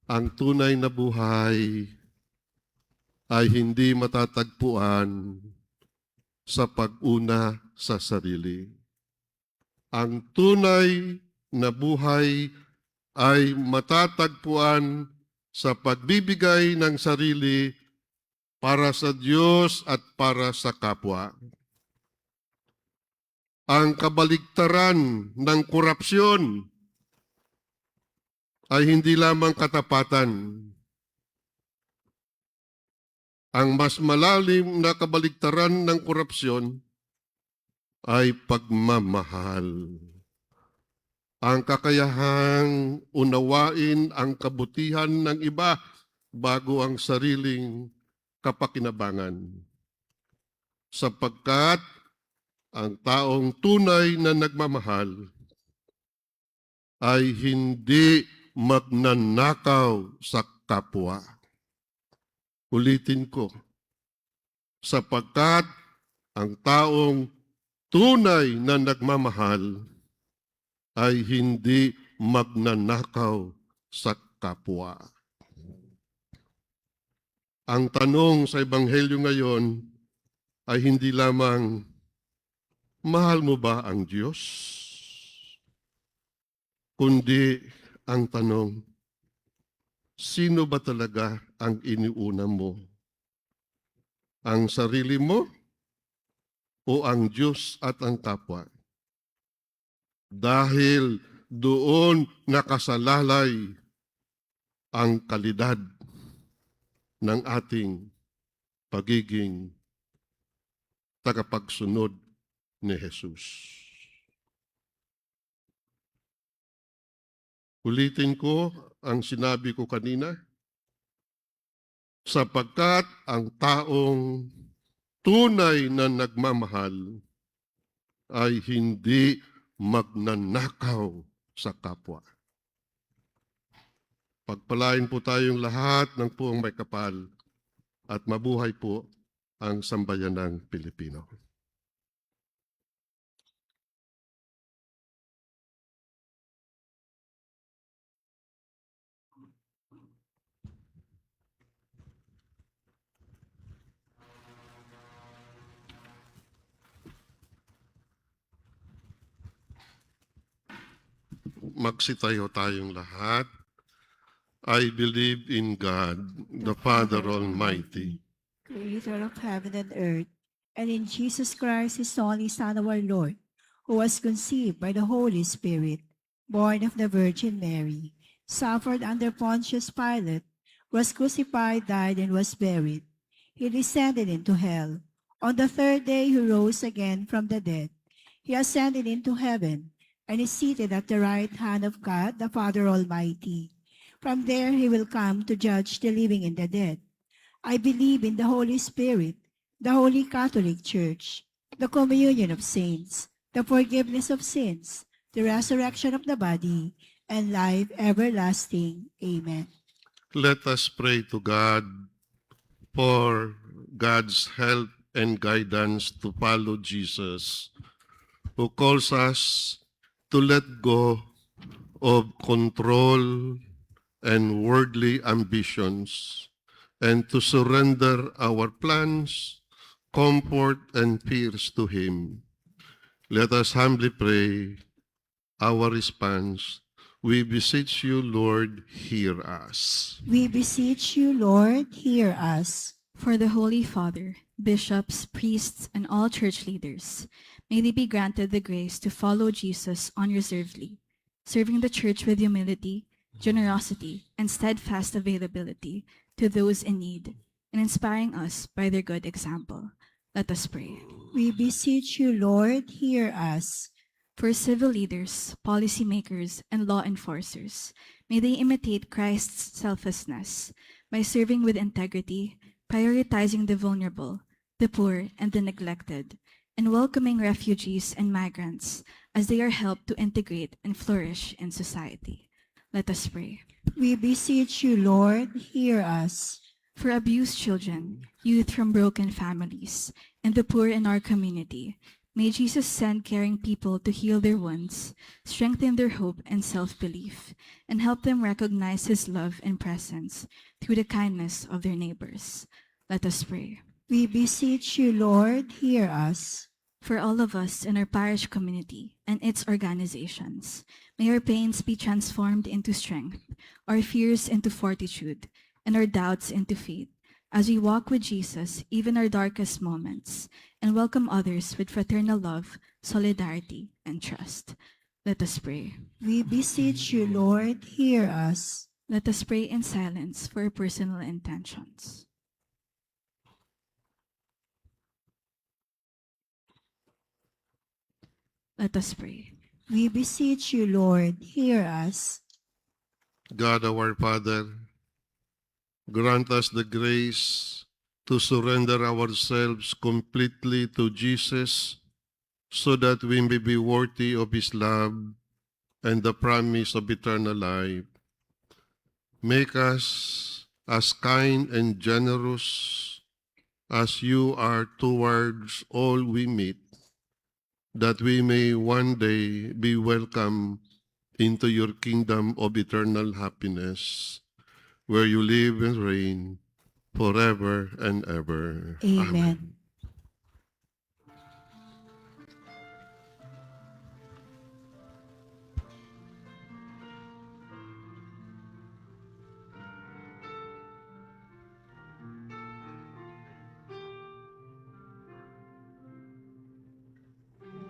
ang tunay na buhay ay hindi matatagpuan sa pag-una sa sarili. Ang tunay na buhay ay matatagpuan sa pagbibigay ng sarili para sa Diyos at para sa kapwa. Ang kabaligtaran ng korupsyon ay hindi lamang katapatan. Ang mas malalim na kabaligtaran ng korupsyon ay pagmamahal. Ang kakayahang unawain ang kabutihan ng iba bago ang sariling kapakinabangan. Sapagkat ang taong tunay na nagmamahal ay hindi magnanakaw sa kapwa. Ulitin ko, sapagkat ang taong tunay na nagmamahal ay hindi magnanakaw sa kapwa. Ang tanong sa Ebanghelyo ngayon ay hindi lamang, mahal mo ba ang Diyos? Kundi ang tanong, sino ba talaga ang iniuna mo? Ang sarili mo o ang Diyos at ang kapwa? Dahil doon nakasalalay ang kalidad ng ating pagiging tagapagsunod ni Jesus. Ulitin ko ang sinabi ko kanina, sapagkat ang taong tunay na nagmamahal ay hindi magnanakaw sa kapwa. Pagpalain po tayong lahat ng puong may kapal at mabuhay po ang sambayanang Pilipino. Magsitayo tayong lahat. I believe in God, the Father Almighty, Creator of heaven and earth, and in Jesus Christ, His only Son, our Lord, who was conceived by the Holy Spirit, born of the Virgin Mary, suffered under Pontius Pilate, was crucified, died, and was buried. He descended into hell. On the third day, He rose again from the dead. He ascended into heaven, and is seated at the right hand of God, the Father Almighty. From there He will come to judge the living and the dead. I believe in the Holy Spirit, the Holy Catholic Church, the communion of saints, the forgiveness of sins, the resurrection of the body, and life everlasting. Amen. Let us pray to God for God's help and guidance to follow Jesus, who calls us to let go of control and worldly ambitions and to surrender our plans, comfort, and fears to Him. Let us humbly pray our response. We beseech you, Lord, hear us. We beseech you, Lord, hear us. For the Holy Father, bishops, priests, and all church leaders, may they be granted the grace to follow Jesus unreservedly, serving the church with humility, generosity, and steadfast availability to those in need, and inspiring us by their good example. Let us pray. We beseech you, Lord, hear us. For civil leaders, policymakers, and law enforcers, may they imitate Christ's selflessness by serving with integrity, prioritizing the vulnerable, the poor, and the neglected, and welcoming refugees and migrants as they are helped to integrate and flourish in society. Let us pray. We beseech you, Lord, hear us. For abused children, youth from broken families, and the poor in our community, may Jesus send caring people to heal their wounds, strengthen their hope and self-belief, and help them recognize His love and presence through the kindness of their neighbors. Let us pray. We beseech you, Lord, hear us. For all of us in our parish community and its organizations, may our pains be transformed into strength, our fears into fortitude, and our doubts into faith, as we walk with Jesus even our darkest moments, and welcome others with fraternal love, solidarity, and trust. Let us pray. We beseech you, Lord, hear us. Let us pray in silence for our personal intentions. Let us pray. We beseech you, Lord, hear us. God our Father, grant us the grace to surrender ourselves completely to Jesus so that we may be worthy of His love and the promise of eternal life. Make us as kind and generous as you are towards all we meet, that we may one day be welcomed into your kingdom of eternal happiness, where you live and reign forever and ever. Amen.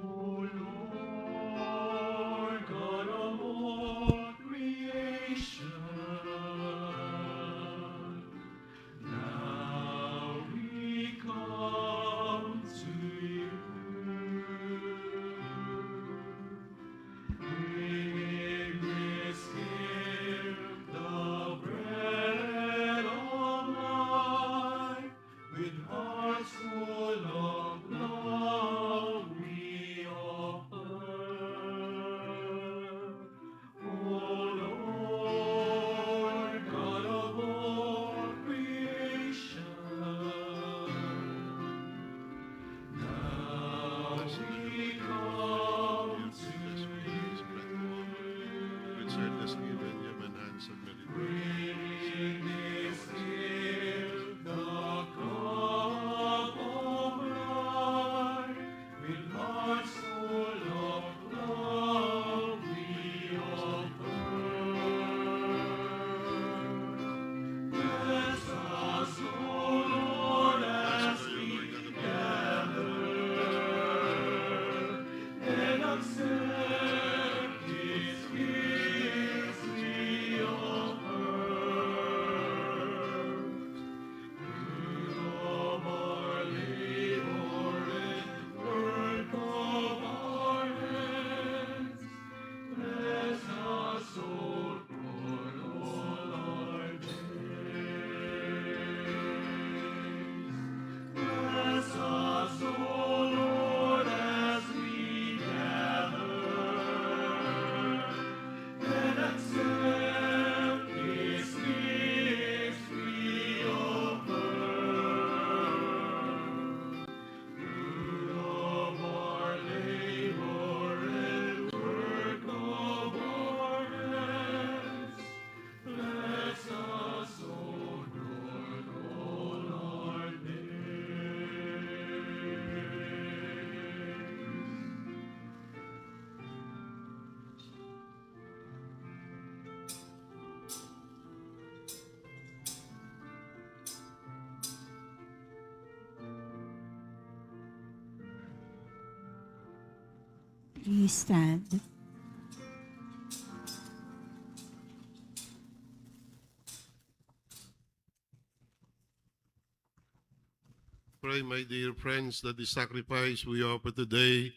O Lord, God of all creation, now we come to you, bringing this gift, the bread of life, with hearts full of love we offer. O Lord, God of all creation, now we come to you, bringing this gift, the cup of life, with hearts full of love we offer. Bless us, O Lord, as we gather, and accept these gifts we Please stand. Pray, my dear friends, that the sacrifice we offer today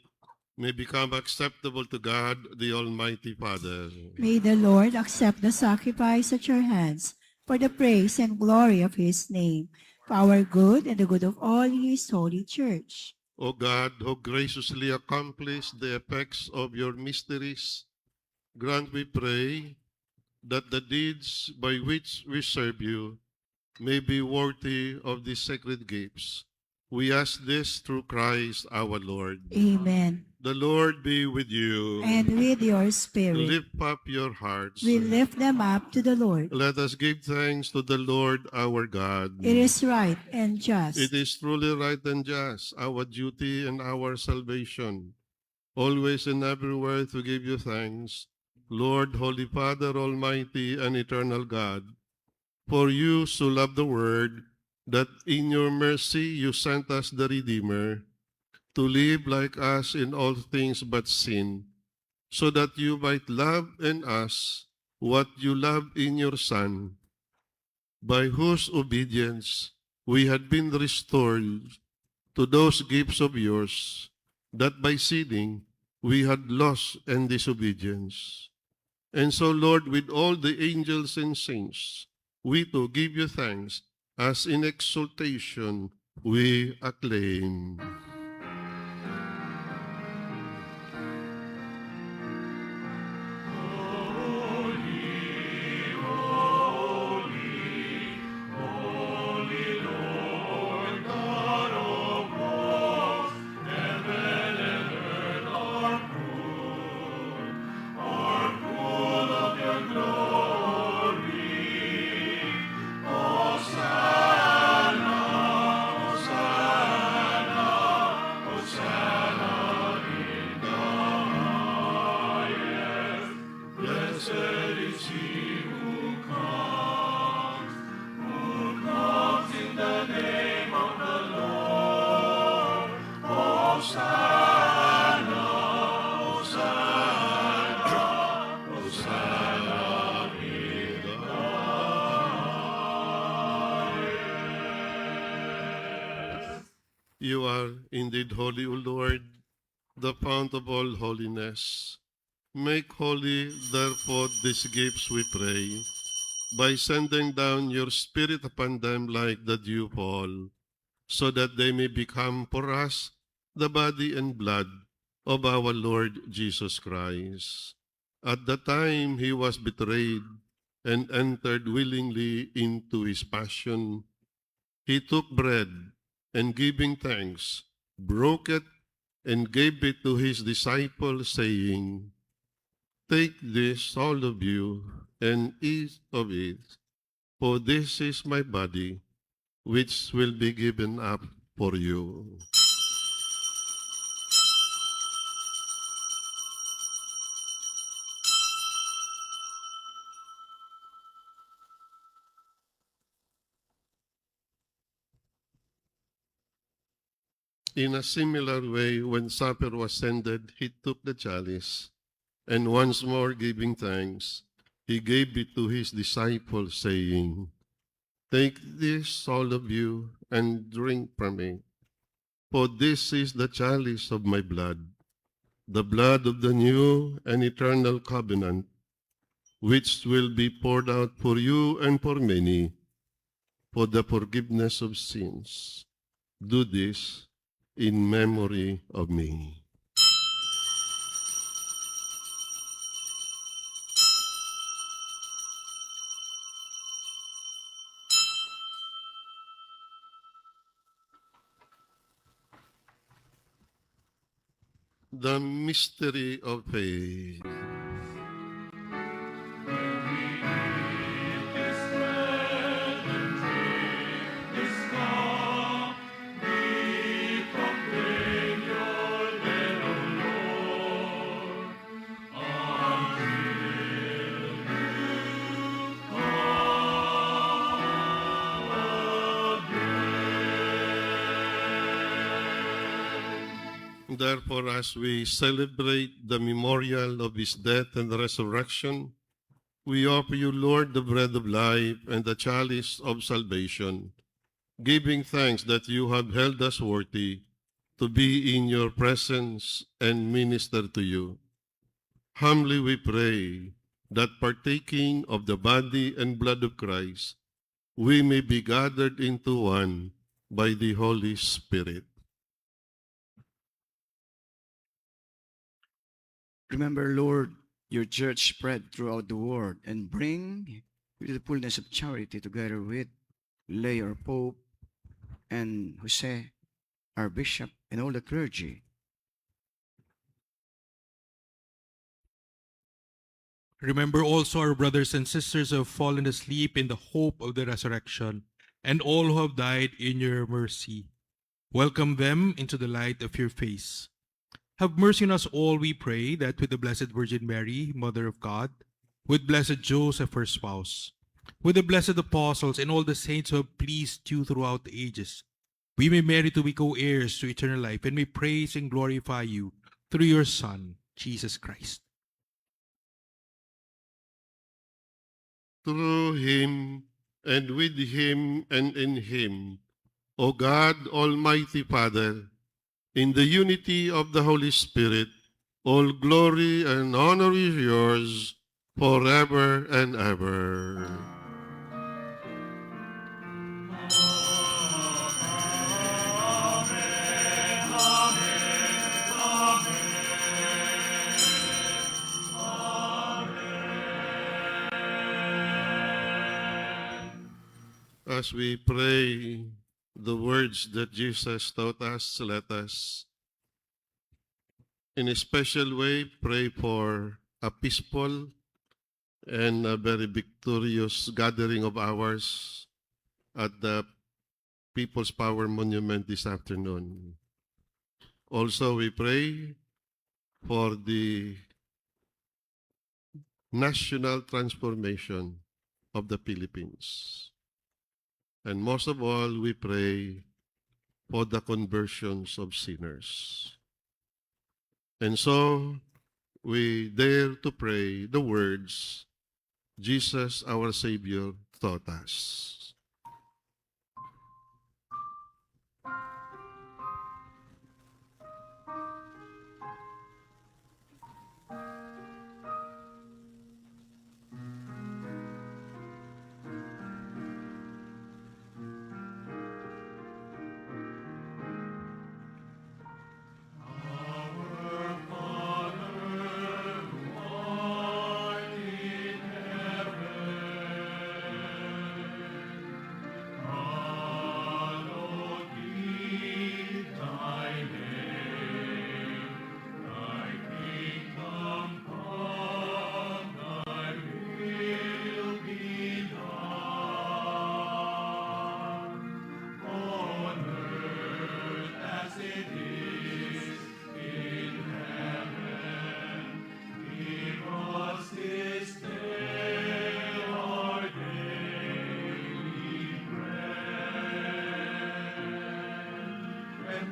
may become acceptable to God, the Almighty Father. May the Lord accept the sacrifice at your hands for the praise and glory of his name, for our good and the good of all his holy church. O God, who graciously accomplished the effects of your mysteries, grant, we pray, that the deeds by which we serve you may be worthy of these sacred gifts. We ask this through Christ our Lord. Amen. The Lord be with you. And with your spirit, Lift up your hearts. we lift them up to the Lord. Let us give thanks to the Lord our God. It is right and just. It is truly right and just, our duty and our salvation, always and everywhere to give you thanks, Lord, Holy Father, Almighty and Eternal God. For you so loved the world, that in your mercy you sent us the Redeemer, to live like us in all things but sin, so that you might love in us what you loved in your Son, by whose obedience we had been restored to those gifts of yours, that by sinning we had lost in disobedience. And so, Lord, with all the angels and saints, we too give you thanks, as in exaltation we acclaim. You are indeed holy, O Lord, the fount of all holiness. Make holy, therefore, these gifts, we pray, by sending down your Spirit upon them like the dew fall, so that they may become for us the body and blood of our Lord Jesus Christ. At the time he was betrayed and entered willingly into his passion, he took bread, and giving thanks, broke it, and gave it to his disciples, saying, "Take this, all of you, and eat of it, for this is my body, which will be given up for you." In a similar way, when supper was ended, he took the chalice, and once more giving thanks, he gave it to his disciples, saying, "Take this, all of you, and drink from it, for this is the chalice of my blood, the blood of the new and eternal covenant, which will be poured out for you and for many, for the forgiveness of sins. Do this in memory of me." The mystery of faith. Therefore, as we celebrate the memorial of his death and resurrection, we offer you, Lord, the bread of life and the chalice of salvation, giving thanks that you have held us worthy to be in your presence and minister to you. Humbly we pray that partaking of the body and blood of Christ, we may be gathered into one by the Holy Spirit. Remember, Lord, your church spread throughout the world and bring you to the fullness of charity together with Lay, our Pope, and Jose, our Bishop, and all the clergy. Remember also our brothers and sisters who have fallen asleep in the hope of the resurrection, and all who have died in your mercy. Welcome them into the light of your face. Have mercy on us all, we pray, that with the Blessed Virgin Mary, Mother of God, with Blessed Joseph, her spouse, with the blessed apostles and all the saints who have pleased you throughout the ages, we may merit to be co-heirs to eternal life and may praise and glorify you through your Son, Jesus Christ. Through him, and with him, and in him, O God, Almighty Father, in the unity of the Holy Spirit, all glory and honor is yours forever and ever. As we pray the words that Jesus taught us, let us, in a special way, pray for a peaceful and a very victorious gathering of ours at the People's Power Monument this afternoon. Also, we pray for the national transformation of the Philippines. And most of all, we pray for the conversions of sinners. And so, we dare to pray the words Jesus, our Savior, taught us.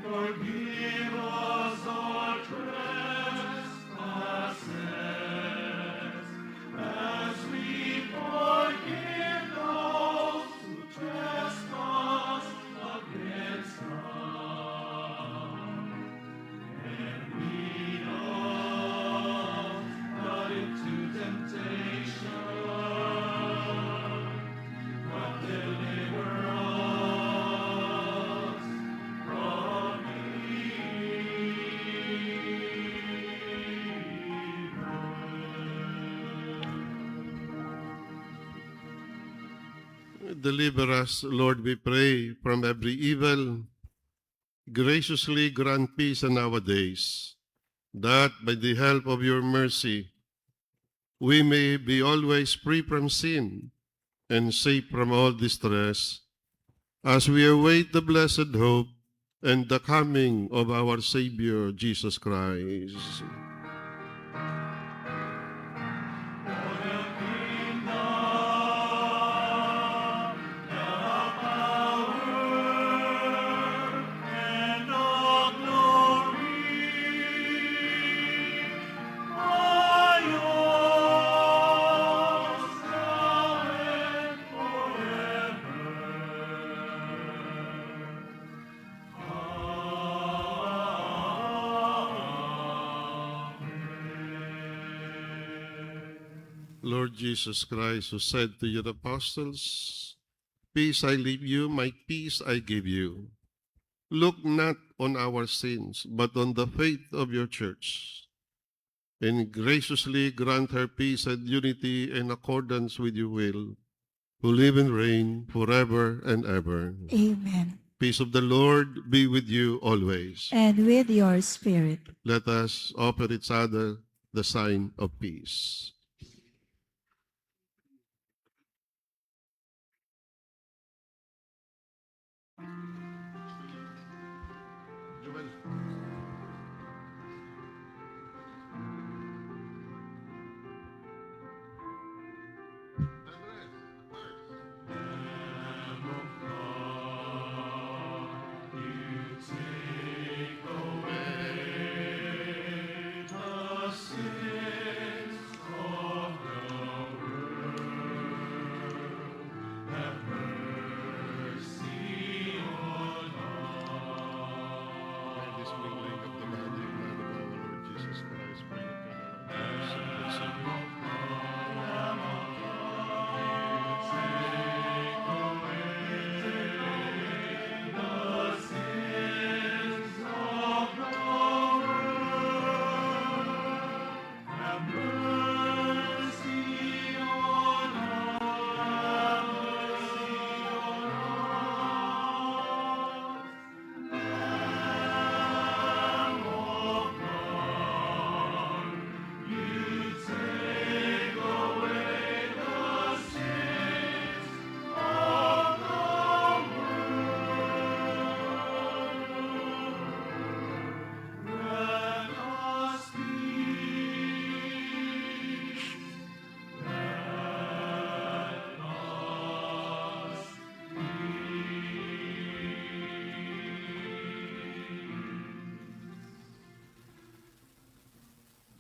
Forgive us our trespasses, as we forgive those who trespass against us. And lead us not into temptation, but deliver us from Deliver us, Lord, we pray, from every evil. Graciously grant peace in our days, that by the help of your mercy, we may be always free from sin and safe from all distress, as we await the blessed hope and the coming of our Savior, Jesus Christ. and the glory Lord Jesus Christ, who said to your apostles, "Peace I leave you, my peace I give you." Look not on our sins, but on the faith of your church, and graciously grant her peace and unity in accordance with your will, who live and reign forever and ever. Amen. Peace of the Lord be with you always. And with your spirit. Let us offer each other the sign of peace. May this mingling of the body and blood of our Lord Jesus Christ bring eternal happiness and blessing.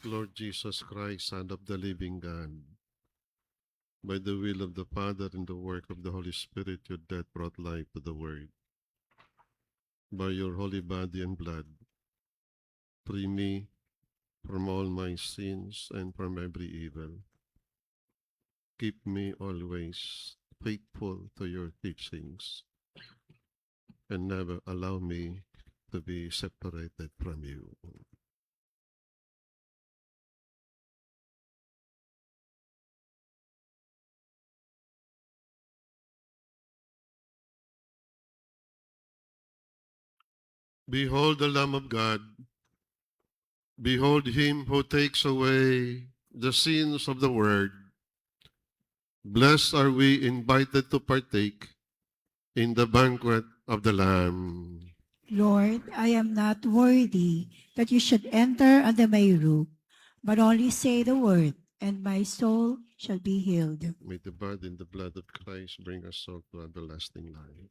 Lord Jesus Christ, Son of the living God, by the will of the Father and the work of the Holy Spirit, your death brought life to the world. By your holy body and blood, free me from all my sins and from every evil. Keep me always faithful to your teachings, and never allow me to be separated from you. Behold the Lamb of God. Behold him who takes away the sins of the world. Blessed are we invited to partake in the banquet of the Lamb. Lord, I am not worthy that you should enter under my roof, but only say the word, and my soul shall be healed. May the body and the blood of Christ bring us all to everlasting life.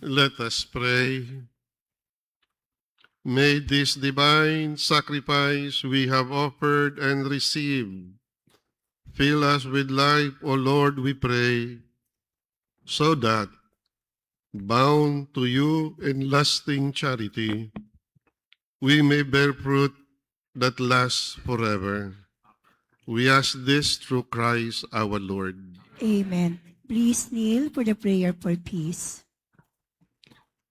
Let us pray. May this divine sacrifice we have offered and received fill us with life, O Lord, we pray, so that, bound to you in lasting charity, we may bear fruit that lasts forever. We ask this through Christ our Lord. Amen. Please kneel for the prayer for peace.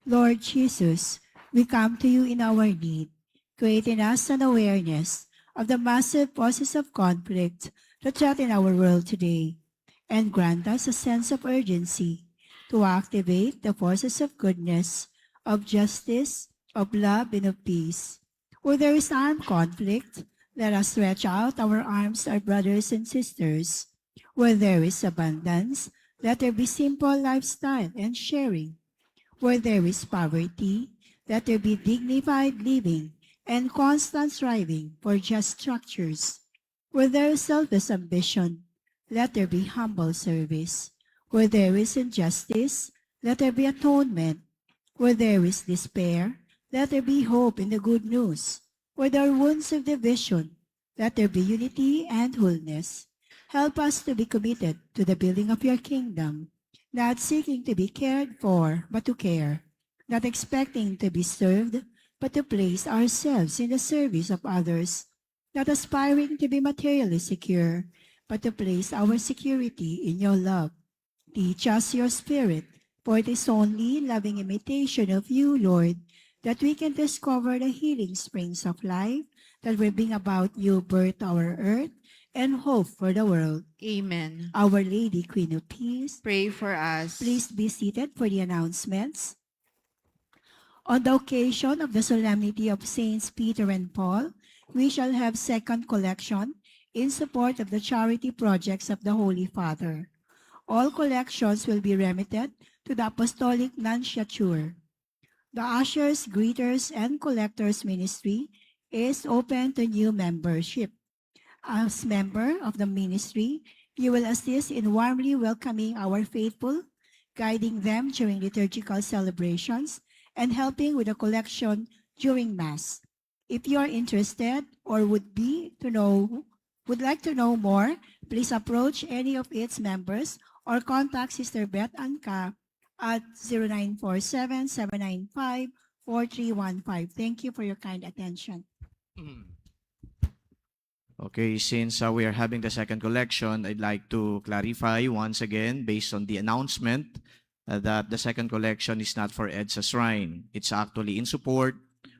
Lord Jesus, we come to you in our need. Create in us an awareness of the massive forces of conflict that threaten our world today, and grant us a sense of urgency to activate the forces of goodness, of justice, of love, and of peace. Where there is armed conflict, let us stretch out our arms, our brothers and sisters. Where there is abundance, let there be simple lifestyle and sharing. Where there is poverty, let there be dignified living and constant striving for just structures. Where there is selfish ambition, let there be humble service. Where there is injustice, let there be atonement. Where there is despair, let there be hope in the good news. Where there are wounds of division, let there be unity and wholeness. Help us to be committed to the building of your kingdom, not seeking to be cared for, but to care, not expecting to be served, but to place ourselves in the service of others, not aspiring to be materially secure, but to place our security in your love. Teach us your spirit, for it is only loving imitation of you, Lord, that we can discover the healing springs of life that will bring about new birth to our earth and hope for the world. Amen. Our Lady, Queen of Peace, Pray for us. please be seated for the announcements. On the occasion of the solemnity of Saints Peter and Paul, we shall have second collection in support of the charity projects of the Holy Father. All collections will be remitted to the Apostolic Nunciature. The Ushers, Greeters, and Collectors Ministry is open to new membership. As member of the ministry, you will assist in warmly welcoming our faithful, guiding them during liturgical celebrations, and helping with the collection during Mass. If you are interested or would like to know more, please approach any of its members or contact Sister Beth Anka at 0947-795-4315. Thank you for your kind attention. Okay, since we are having the second collection, I'd like to clarify once again, based on the announcement, that the second collection is not for EDSA Shrine. It's actually in support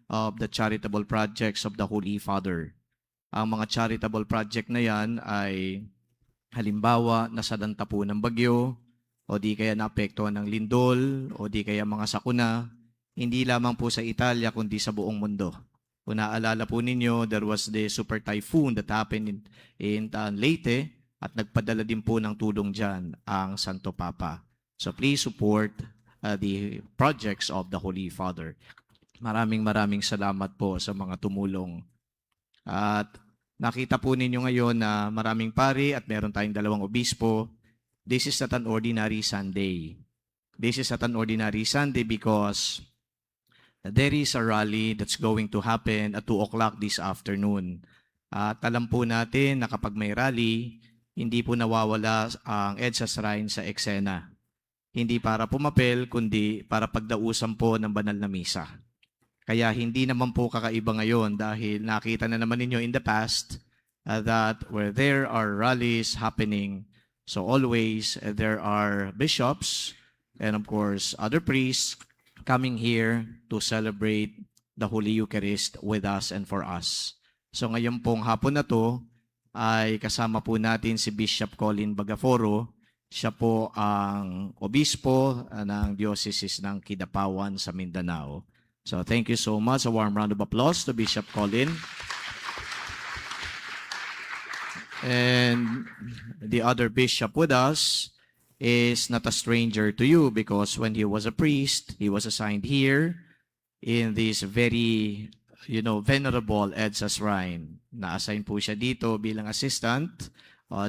of the charitable projects of the Holy Father. Ang mga charitable project na yan ay halimbawa nasadanta po ng bagyo, o di kaya naapektuhan ng lindol, o di kaya mga sakuna, hindi lamang po sa Italia kundi sa buong mundo. Kung naalala po ninyo, there was the super typhoon that happened in Leyte at nagpadala din po ng tulong dyan ang Santo Papa. So please support the projects of the Holy Father. Maraming salamat po sa mga tumulong. At nakita po ninyo ngayon na maraming pari at meron tayong 2 obispo. This is not an ordinary Sunday. This is not an ordinary Sunday because there is a rally that's going to happen at 2 o'clock this afternoon. At alam po natin na kapag may rally, hindi po nawawala ang EDSA Shrine sa eksena. Hindi para pumapel, kundi para pagdausan po ng banal na misa. Kaya hindi naman po kakaiba ngayon dahil nakita na naman ninyo in the past that where there are rallies happening, so always there are bishops and of course other priests coming here to celebrate the Holy Eucharist with us and for us. So ngayon pong hapon na to ay kasama po natin si Bishop Colin Bagaforo. Siya po ang obispo ng Diocese ng Kidapawan sa Mindanao. So thank you so much. A warm round of applause to Bishop Colin. And the other bishop with us is not a stranger to you because when he was a priest, he was assigned here in this very, venerable EDSA Shrine. Na-assign po siya dito bilang assistant.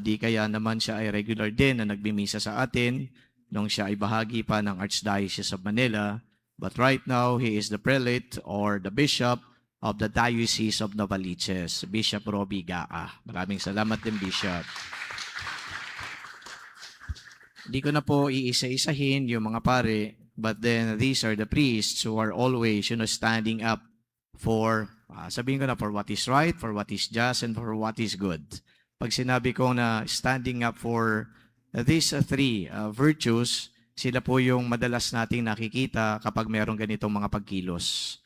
Di kaya naman siya ay regular din na nagbimisa sa atin nung siya ay bahagi pa ng Archdiocese of Manila. But right now, he is the prelate or the bishop of the Diocese of Novaliches, Bishop Roby Gaa. Maraming salamat din, Bishop. Di ko na po iisa-isahin yung mga pare, but then these are the priests who are always, standing up for, sabihin ko na, for what is right, for what is just, and for what is good. Pag sinabi ko na standing up for these three virtues, sila po yung madalas nating nakikita kapag merong ganitong mga pagkilos.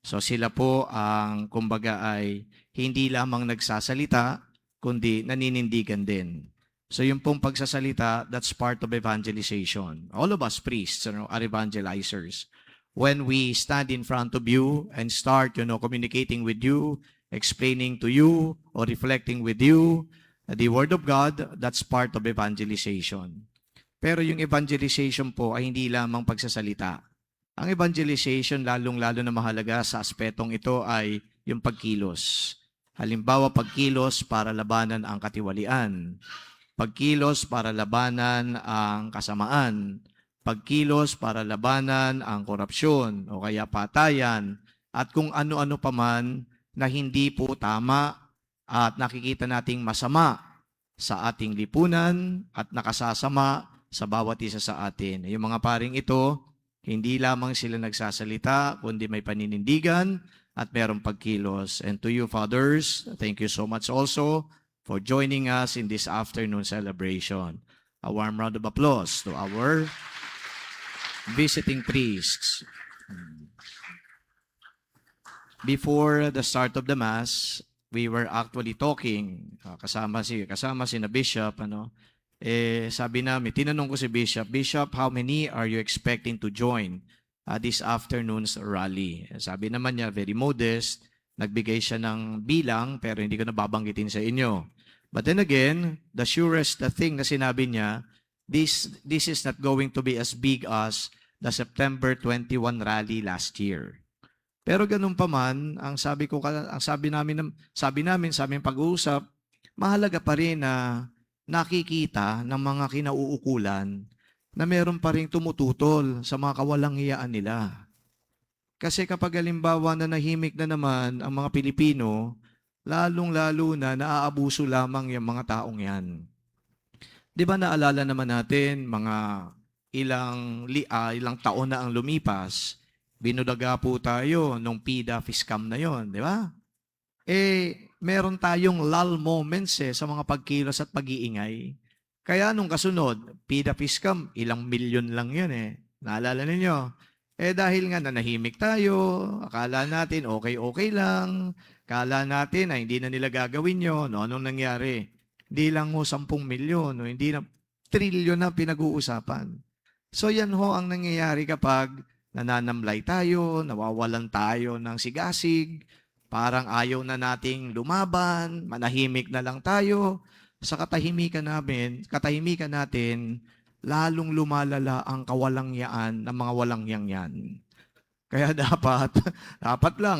So sila po ang kumbaga ay hindi lamang nagsasalita, kundi naninindigan din. So yung pong pagsasalita, that's part of evangelization. All of us priests are evangelizers. When we stand in front of you and start, communicating with you, explaining to you, or reflecting with you the Word of God, that's part of evangelization. Pero yung evangelization po ay hindi lamang pagsasalita. Ang evangelization, lalong-lalo na mahalaga sa aspetong ito ay yung pagkilos. Halimbawa, pagkilos para labanan ang katiwalian. Pagkilos para labanan ang kasamaan. Pagkilos para labanan ang korupsyon o kaya patayan at kung ano-ano paman na hindi po tama at nakikita nating masama sa ating lipunan at nakasasama sa bawat isa sa atin. Yung mga paring ito, hindi lamang sila nagsasalita, kundi may paninindigan at merong pagkilos. And to you, fathers, thank you so much also for joining us in this afternoon celebration. A warm round of applause to our visiting priests. Before the start of the Mass, we were actually talking, kasama si na Bishop, sabi namin, tinanong ko si Bishop, how many are you expecting to join this afternoon's rally? Sabi naman niya, very modest, nagbigay siya ng bilang, pero hindi ko nababanggitin sa inyo. But then again, the surest thing na sinabi niya, this is not going to be as big as the September 21 rally last year. Pero ganun pa man, ang sabi namin sa aming pag-uusap, mahalaga pa rin na nakikita ng mga kinauukulan na meron pa rin tumututol sa mga kawalang-hiyaan nila. Kasi kapag halimbawa na nahimik na naman ang mga Pilipino, lalong-lalo na naaabuso lamang yung mga taong yan. Di ba naalala naman natin, mga ilang taon na ang lumipas, binudaga po tayo nung PIDA Fiscam na yon, di ba? Meron tayong lull moments sa mga pagkilos at pag-iingay. Kaya nung kasunod, PIDA Fiscam, ilang milyon lang yun Naalala ninyo? Dahil nga nanahimik tayo, akala natin okay lang, akala natin na hindi na nila gagawin yun. Anong nangyari? Hindi lang 10 milyon, hindi na trilyon na pinag-uusapan. So yan ang nangyayari kapag nananamlay tayo, nawawalan tayo ng sigasig, parang ayaw na nating lumaban, manahimik na lang tayo. Sa katahimikan natin, lalong lumalala ang kawalangyaan ng mga walangyang yan. Kaya dapat lang,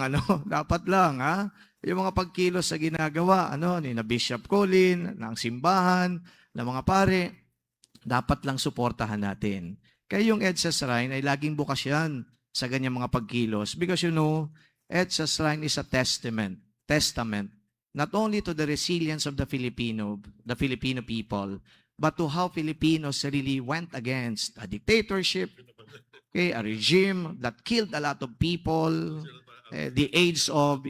yung mga pagkilos sa ginagawa, ni na Bishop Colin, ng simbahan, ng mga pare, dapat lang suportahan natin. Kaya yung EDSA Shrine ay laging bukas yan sa ganyang mga pagkilos. Because EDSA Shrine is a testament, not only to the resilience of the Filipino people, but to how Filipinos really went against a dictatorship, a regime that killed a lot of people, the age of,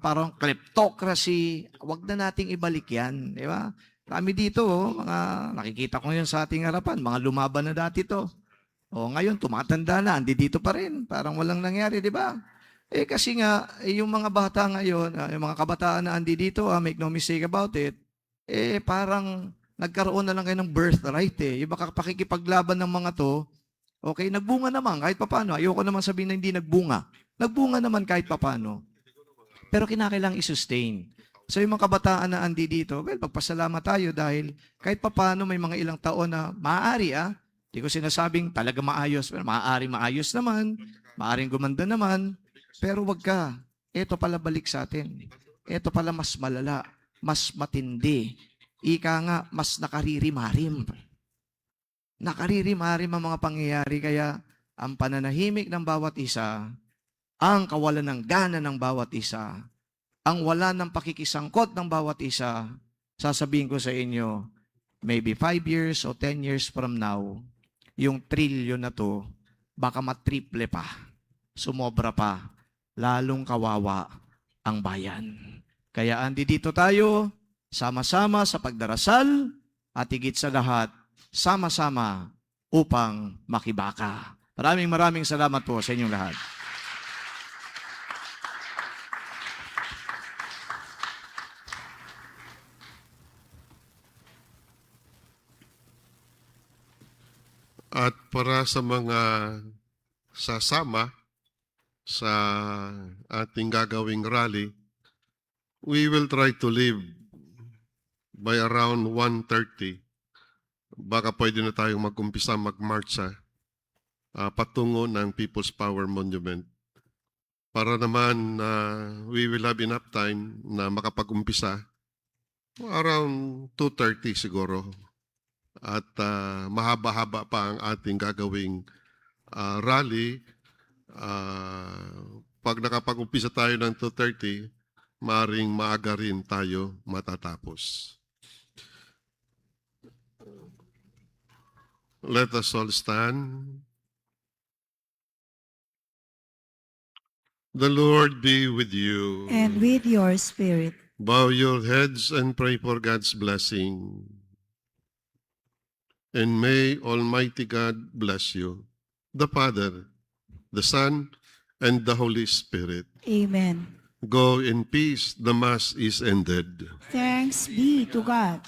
parang kleptocracy. Huwag na nating ibalik yan, di ba? Kami dito, mga nakikita ko yun sa ating harapan, mga lumaban na dati to. Ngayon, tumatanda na, andi dito pa rin. Parang walang nangyari, di ba? Kasi nga, yung mga bata ngayon, yung mga kabataan na andi dito, make no mistake about it, parang nagkaroon na lang kayo ng birthright Yung pakikipaglaban ng mga to, okay, nagbunga naman kahit papano. Ayoko naman sabihin na hindi nagbunga. Nagbunga naman kahit papano. Pero kinakailangang i-sustain. So yung mga kabataan na andi dito, pagpasalamat tayo dahil kahit papano may mga ilang taon na maaari Hindi ko sinasabing talaga maayos, pero maayos naman, maaaring gumanda naman, pero wag ka. Ito pala balik sa atin. Ito pala mas malala, mas matindi. Ika nga, mas nakaririmarim. Nakaririm-arim ang mga pangyayari, kaya ang pananahimik ng bawat isa, ang kawalan ng gana ng bawat isa, ang wala ng pakikisangkot ng bawat isa, sasabihin ko sa inyo, maybe 5 years o 10 years from now, yung trilyon na to, baka matriple pa, sumobra pa, lalong kawawa ang bayan. Kaya andi dito tayo, sama-sama sa pagdarasal, at higit sa lahat, sama-sama upang makibaka. Maraming salamat po sa inyong lahat. At para sa mga sasama sa ating gagawing rally, we will try to leave by around 1:30. Baka pwede na tayong mag-umpisa magmarcha patungo ng People's Power Monument. Para naman we will have enough time na makapag-umpisa around 2:30 siguro. At mahaba-haba pa ang ating gagawing rally. Pag nakapag-umpisa tayo ng 2:30, maring maaga rin tayo matatapos. Let us all stand. The Lord be with you. And with your spirit. Bow your heads and pray for God's blessing. And may Almighty God bless you, the Father, the Son, and the Holy Spirit. Amen. Go in peace. The Mass is ended. Thanks be to God.